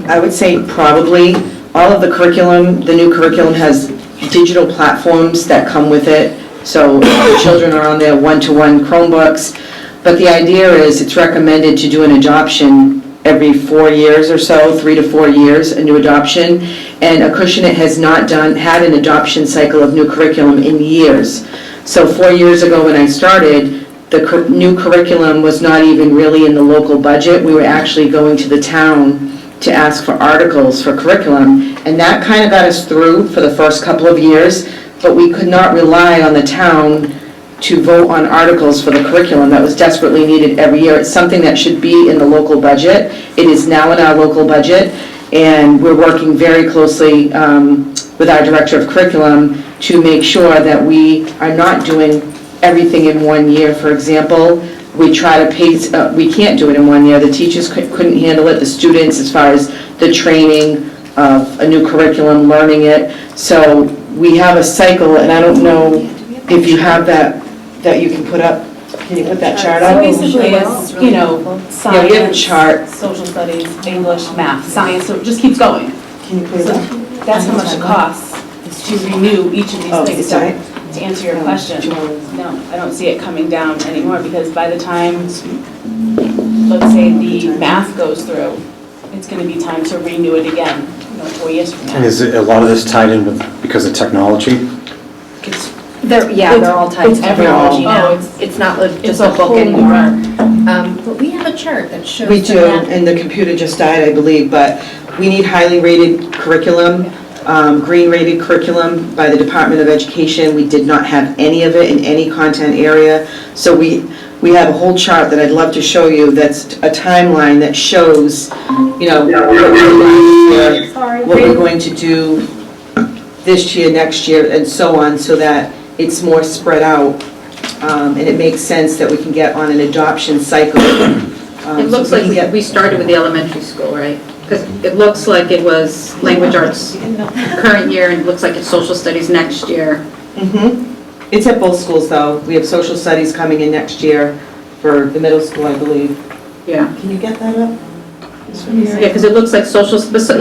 I would say probably. All of the curriculum, the new curriculum has digital platforms that come with it. So the children are on their one-to-one Chromebooks. But the idea is it's recommended to do an adoption every 4 years or so, 3 to 4 years, a new adoption. And Acushnet has not had an adoption cycle of new curriculum in years. So 4 years ago when I started, the new curriculum was not even really in the local budget. We were actually going to the town to ask for articles for curriculum, and that kind of got us through for the first couple of years, but we could not rely on the town to vote on articles for the curriculum that was desperately needed every year. It's something that should be in the local budget. It is now in our local budget, and we're working very closely with our director of curriculum to make sure that we are not doing everything in 1 year. For example, we try to pace, we can't do it in 1 year. The teachers couldn't handle it, the students, as far as the training of a new curriculum, learning it. So we have a cycle, and I don't know if you have that you can put up. Can you put that chart up? So basically, it's, you know, Yeah, we have a science, chart. social studies, English, math, science, so it just keeps going. Can you put it up? That's how much it costs, is to renew each of these Oh, things. is that it? To answer your question, no, I don't see it coming down anymore, because by the time, let's say the math goes through, it's gonna be time to renew it again, 4 years from now. And is it a lot of this tied in with, because of technology? They're all tied It's to technology everything. now. Oh, It's not like it's just a a book whole anymore. But we have a chart that shows. We do, the math. and the computer just died, I believe, but we need highly rated curriculum, green rated curriculum by the Department of Education. We did not have any of it in any content area. So we have a whole chart that I'd love to show you that's a timeline that shows, what we're going to do this year, next year, and so on, so that it's more spread out. And it makes sense that we can get on an adoption cycle. It looks like we started with the elementary school, right? Because it looks like it was language arts current year, and it looks like it's social studies next year. It's at both schools, though. We have social studies coming in next year for the middle school, I believe. Yeah. Can you get that up? Yeah, because it looks like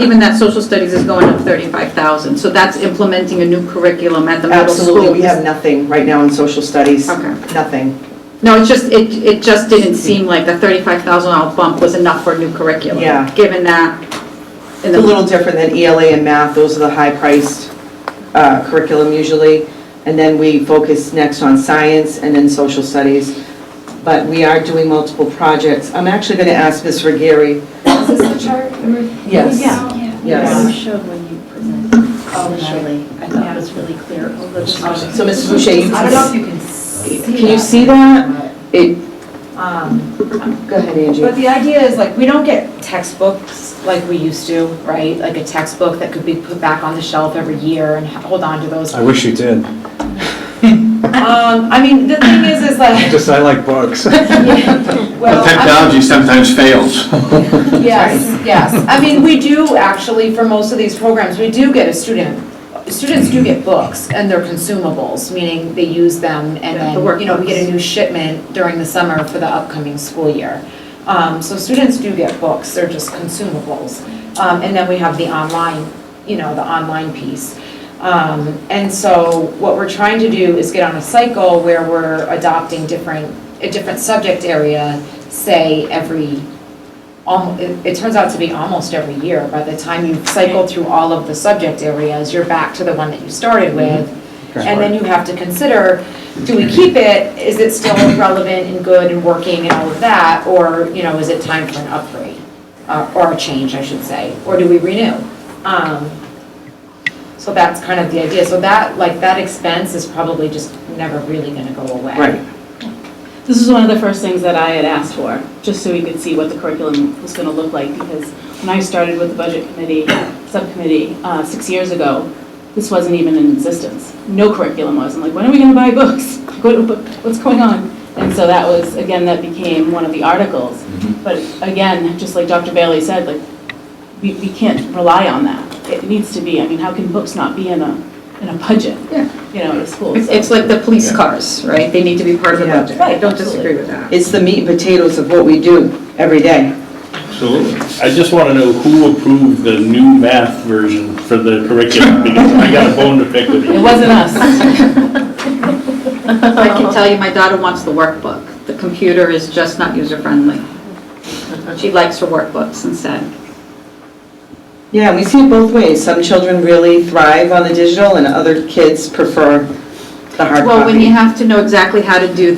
even that social studies is going up 35,000. So that's implementing a new curriculum at the middle school. Absolutely, we have nothing right now in social studies. Okay. Nothing. No, it just didn't seem like the $35,000 bump was enough for a new curriculum. Yeah. Given that. It's a little different than ELA and math. Those are the high-priced curriculum usually. And then we focus next on science and then social studies. But we are doing multiple projects. I'm actually going to ask Ms. Regeri. Is this the chart? Yes. Yeah. Yes. You showed when you presented. Oh, really? I thought it was really clear. So Mrs. Boucher, you I don't know if you can see. can you see that? Go ahead, Angie. But the idea is, like, we don't get textbooks like we used to, right? Like a textbook that could be put back on the shelf every year and hold on to those. I wish you did. I mean, the thing is like. Just, I like books. Well, The technology sometimes fails. Yes. I mean, we do actually, for most of these programs, we do get a student students do get books and they're consumables, meaning they use them and Yeah, then, the you know, we get a workbooks. new shipment during the summer for the upcoming school year. So students do get books, they're just consumables. And then we have the online, you know, the online piece. And so what we're trying to do is get on a cycle where we're adopting a different subject area, say it turns out to be almost every year. By the time you've cycled through all of the subject areas, you're back to the one that you started with. And then you have to consider, do we keep it? Is it still relevant and good and working and all of that? Or, you know, is it time for an upgrade? Or a change, I should say, or do we renew? So that's kind of the idea. So that expense is probably just never really gonna go away. Right. This is one of the first things that I had asked for, just so we could see what the curriculum was going to look like, because when I started with the budget committee, subcommittee, 6 years ago, this wasn't even in existence. No curriculum was. I'm like, when are we going to buy books? What's going on? And so that was, again, that became one of the articles. But again, just like Dr. Bailey said, like, we can't rely on that. It needs to be, I mean, how can books not be in a budget, you know, in a school? It's like the police cars, right? They need to be part of the Yeah. budget. Right, I don't absolutely. disagree with that. It's the meat and potatoes of what we do every day. Absolutely. I just want to know who approved the new math version for the curriculum, because I got a bone to pick with you. It wasn't us. I can tell you, my daughter wants the workbook. The computer is just not user-friendly. She likes her workbooks instead. Yeah, we see it both ways. Some children really thrive on the digital and other kids prefer the hard copy. Well, when you have to know exactly how to do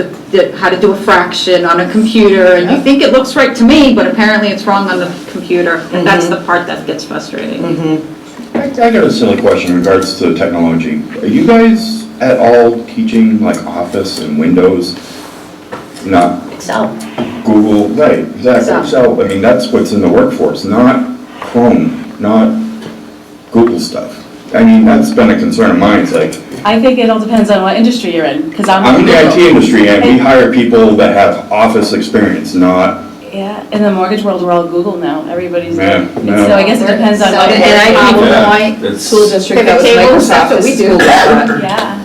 how to do a fraction on a computer, and you think it looks right to me, but apparently it's wrong on the computer, and that's the part that gets frustrating. I got a silly question in regards to technology. Are you guys at all teaching like Office and Windows? Not Excel. Google, right, exactly. Excel. So, I mean, that's what's in the workforce, not Chrome, not Google stuff. I mean, that's been a concern of mine. It's like, I think it all depends on what industry you're in, because I'm in the IT industry and we hire people that have Office experience, not, Yeah, in the mortgage world, we're all Google now. Everybody's, Yeah, yeah. so I guess it depends on what. And I Yeah. think school district, that was Pivot tables, Microsoft. that's what we do. Yeah.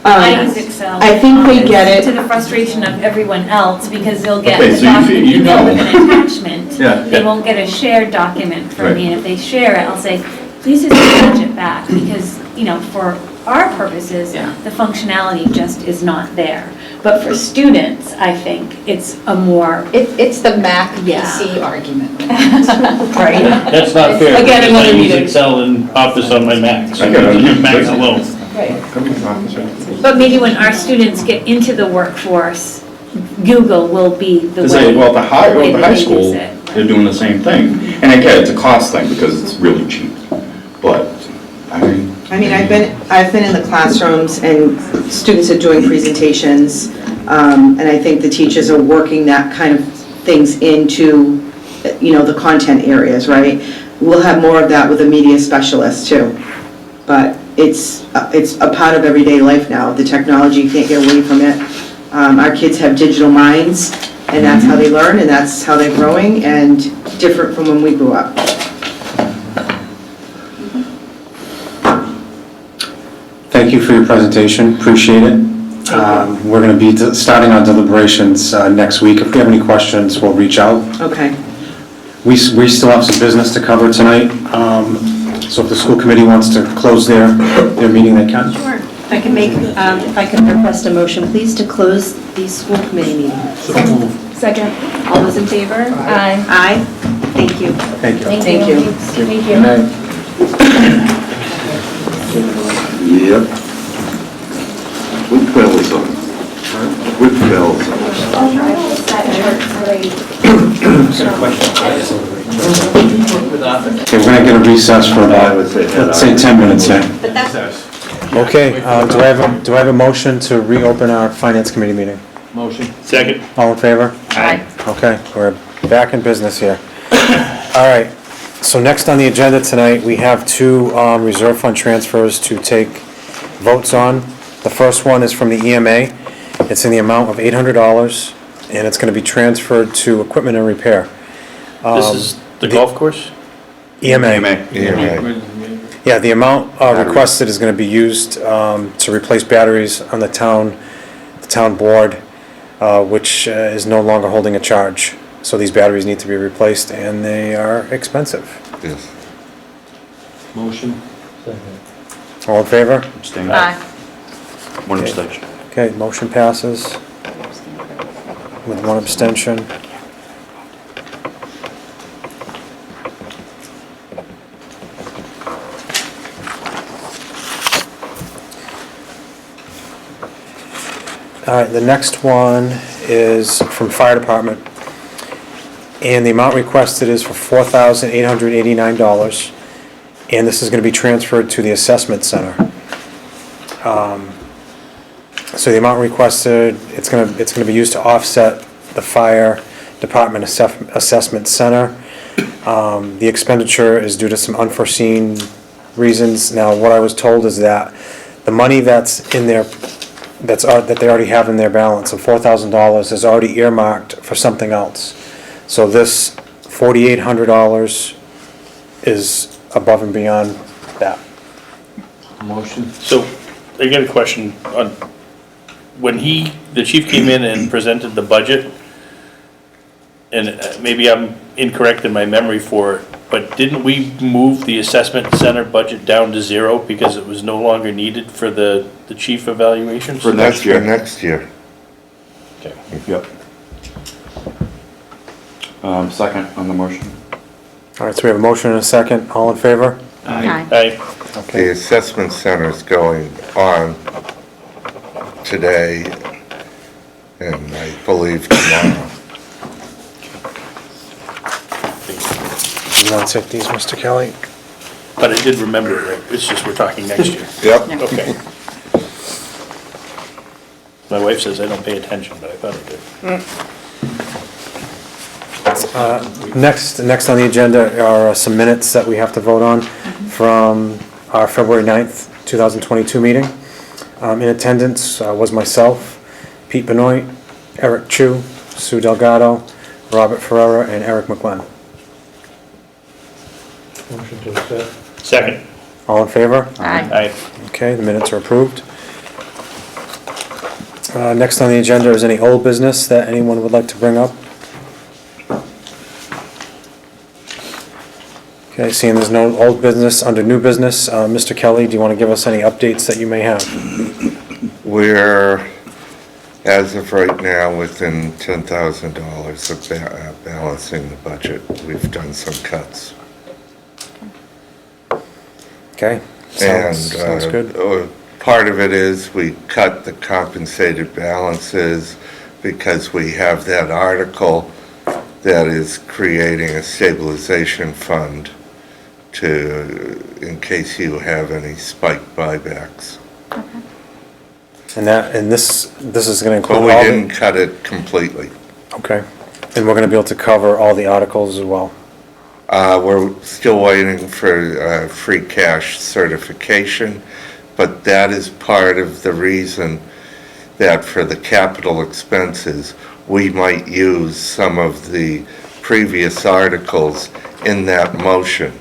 I use Excel. I think we get it. To the frustration of everyone else, because they'll get Okay, the so you document you know. with an attachment. Yeah, They yeah. won't get a shared document from Right. me, and if they share it, I'll say, please just attach it back, because, you know, for our purposes, the functionality just is not there. But for students, I think it's a more, It's the Mac Yeah. PC argument. right? That's not fair, Again, because I another use meeting. Excel and Office on my Mac, so I got it. Macs alone. But maybe when our students get into the workforce, Google will be the to way. say, well, the high the way that they school, use it. they're doing the same thing. And I get it's a cost thing because it's really cheap, but, I mean. I've been in the classrooms and students are doing presentations, and I think the teachers are working that kind of things into, you know, the content areas, right? We'll have more of that with a media specialist too, but it's a part of everyday life now. The technology, you can't get away from it. Our kids have digital minds, and that's how they learn, and that's how they're growing, and different from when we grew up. Thank you for your presentation, appreciate it. We're going to be starting our deliberations next week. If we have any questions, we'll reach out. Okay. We still have some business to cover tonight, so if the school committee wants to close their meeting, they can. Sure. If I can if I could request a motion, please, to close the school committee meeting. Second. All those in favor? Aye. Aye. Thank you. Thank you. Thank you. Thank Good night. Yep. With bells on. With bells on. Okay, we're going to get a recess for about, let's say 10 minutes then. Okay, do I have a motion to reopen our finance committee meeting? Motion. Second. All in favor? Aye. Okay, we're back in business here. All right, so next on the agenda tonight, we have two reserve fund transfers to take votes on. The first one is from the EMA. It's in the amount of $800, and it's going to be transferred to equipment and repair. This is the golf course? EMA. Yeah, the amount requested is gonna be used to replace batteries on the town board, which is no longer holding a charge. So these batteries need to be replaced, and they are expensive. Yes. Motion. All in favor? Abstain. Aye. One abstention. Okay, motion passes with one abstention. All right, the next one is from Fire Department. And the amount requested is for $4,889. And this is gonna be transferred to the assessment center. So the amount requested, it's gonna be used to offset the Fire Department Assessment Center. The expenditure is due to some unforeseen reasons. Now, what I was told is that the money that's in there, that they already have in their balance of $4,000 is already earmarked for something else. So this $4,800 is above and beyond that. Motion. So, I got a question on, when the chief came in and presented the budget, and maybe I'm incorrect in my memory for it, but didn't we move the assessment center budget down to zero because it was no longer needed for the chief evaluations? For next year. Next year. Okay. Yep. Second on the motion. All right, so we have a motion and a second. All in favor? Aye. Aye. The assessment center is going on today and I believe tomorrow. You want to take these, Mr. Kelly? But I did remember it, right? It's just we're talking next year. Yep. Okay. My wife says I don't pay attention, but I thought I did. Next on the agenda are some minutes that we have to vote on from our February 9th, 2022 meeting. In attendance was myself, Pete Benoit, Eric Chu, Sue Delgado, Robert Ferrera, and Eric McGlynn. Motion to accept. Second. All in favor? Aye. Aye. Okay, the minutes are approved. Next on the agenda is any old business that anyone would like to bring up? Okay, seeing there's no old business, under new business, Mr. Kelly, do you want to give us any updates that you may have? We're, as of right now, within $10,000 of balancing the budget. We've done some cuts. Okay, sounds good. Part of it is we cut the compensated balances because we have that article that is creating a stabilization fund in case you have any spike buybacks. And this is going to include But all we the... didn't cut it completely. Okay, and we're going to be able to cover all the articles as well. We're still waiting for free cash certification, but that is part of the reason that for the capital expenses, we might use some of the previous articles in that motion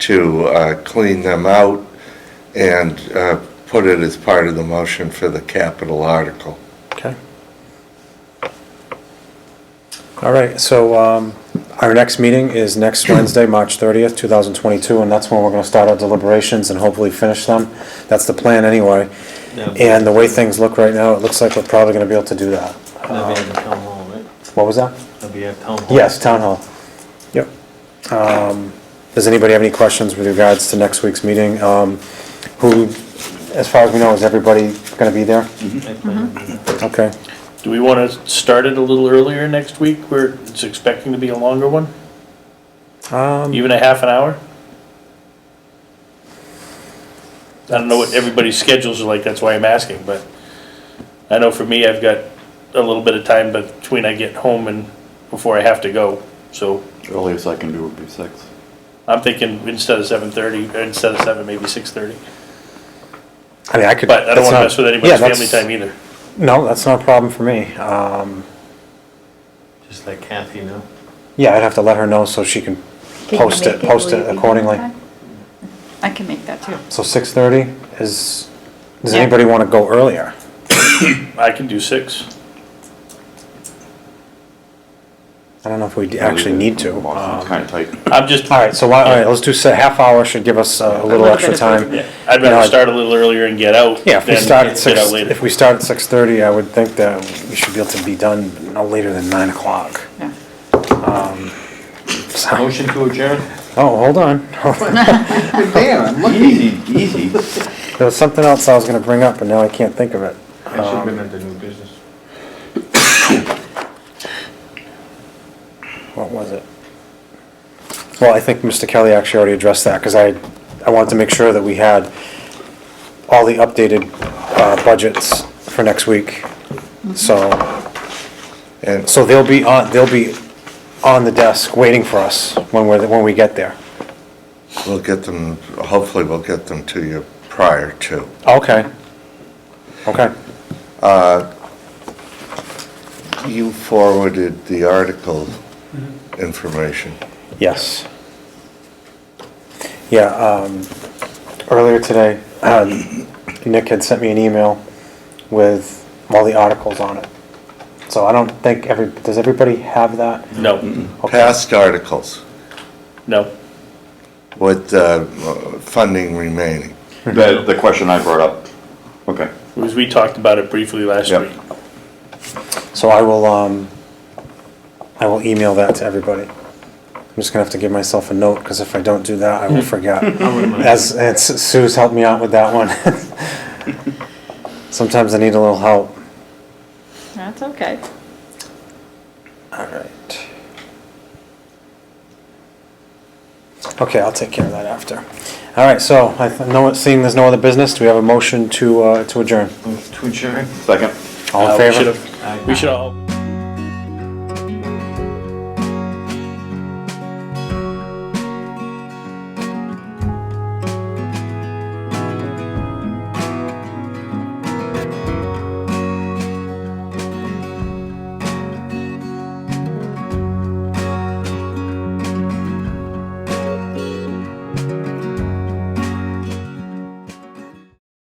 to clean them out and put it as part of the motion for the capital article. Okay. All right, so our next meeting is next Wednesday, March 30th, 2022, and that's when we're going to start our deliberations and hopefully finish them. That's the plan anyway. And the way things look right now, it looks like we're probably going to be able to do that. That'll be at the town hall, right? What was that? That'll be at town hall. Yes, Town Hall. Yep. Does anybody have any questions with regards to next week's meeting? Who, as far as we know, is everybody going to be there? I plan to do that. Okay. Do we want to start it a little earlier next week where it's expecting to be a longer one? Even a half an hour? I don't know what everybody's schedules are like, that's why I'm asking, but I know for me, I've got a little bit of time between I get home and before I have to go, so Earliest I can do would be 6. I'm thinking instead of 7:30, or instead of 7, maybe 6:30. I mean, I could. But I don't that's want to not- mess with yeah, anybody's that's- family time either. No, that's not a problem for me. Just let Kathy know. Yeah, I'd have to let her know so she can Can you post make it Will you be accordingly. there? I can make that too. So 6:30 is, does Yeah. anybody want to go earlier? I can do 6. I don't know if we actually need to. It's kind of tight. I'm just, All right, so why, all right, let's do half hour should give us a little little extra bit of time. yeah, I'd You know, rather start a little earlier and get out Yeah, if we than start at get 6, out later. if we start at 6:30, I would think that we should be able to be done no later than 9 o'clock. Yeah. So- Motion to adjourn? Oh, hold on. Dan, I'm looking. Easy. There was something else I was gonna bring up, and now I can't think of it. I should have been at the new business. What was it? Well, I think Mr. Kelly actually already addressed that, because I wanted to make sure that we had all the updated budgets for next week. So, and so they'll be on the desk waiting for us when we get there. We'll get them, hopefully we'll get them to you prior to. Okay. Okay. You forwarded the article information. Yes. Yeah, earlier today, Nick had sent me an email with all the articles on it. So I don't think does everybody have that? No, Okay. Past articles no. with funding remaining. The question I brought up. Okay. Because we talked about it briefly last Yep. week. So I will email that to everybody. I'm just gonna have to give myself a note, because if I don't do that, I will forget. As Sue's helped me out with that one. Sometimes I need a little help. That's okay. All right. Okay, I'll take care of that after. All right, so seeing there's no other business, do we have a motion to adjourn? To adjourn? Second. All in We favor? should've- We should all.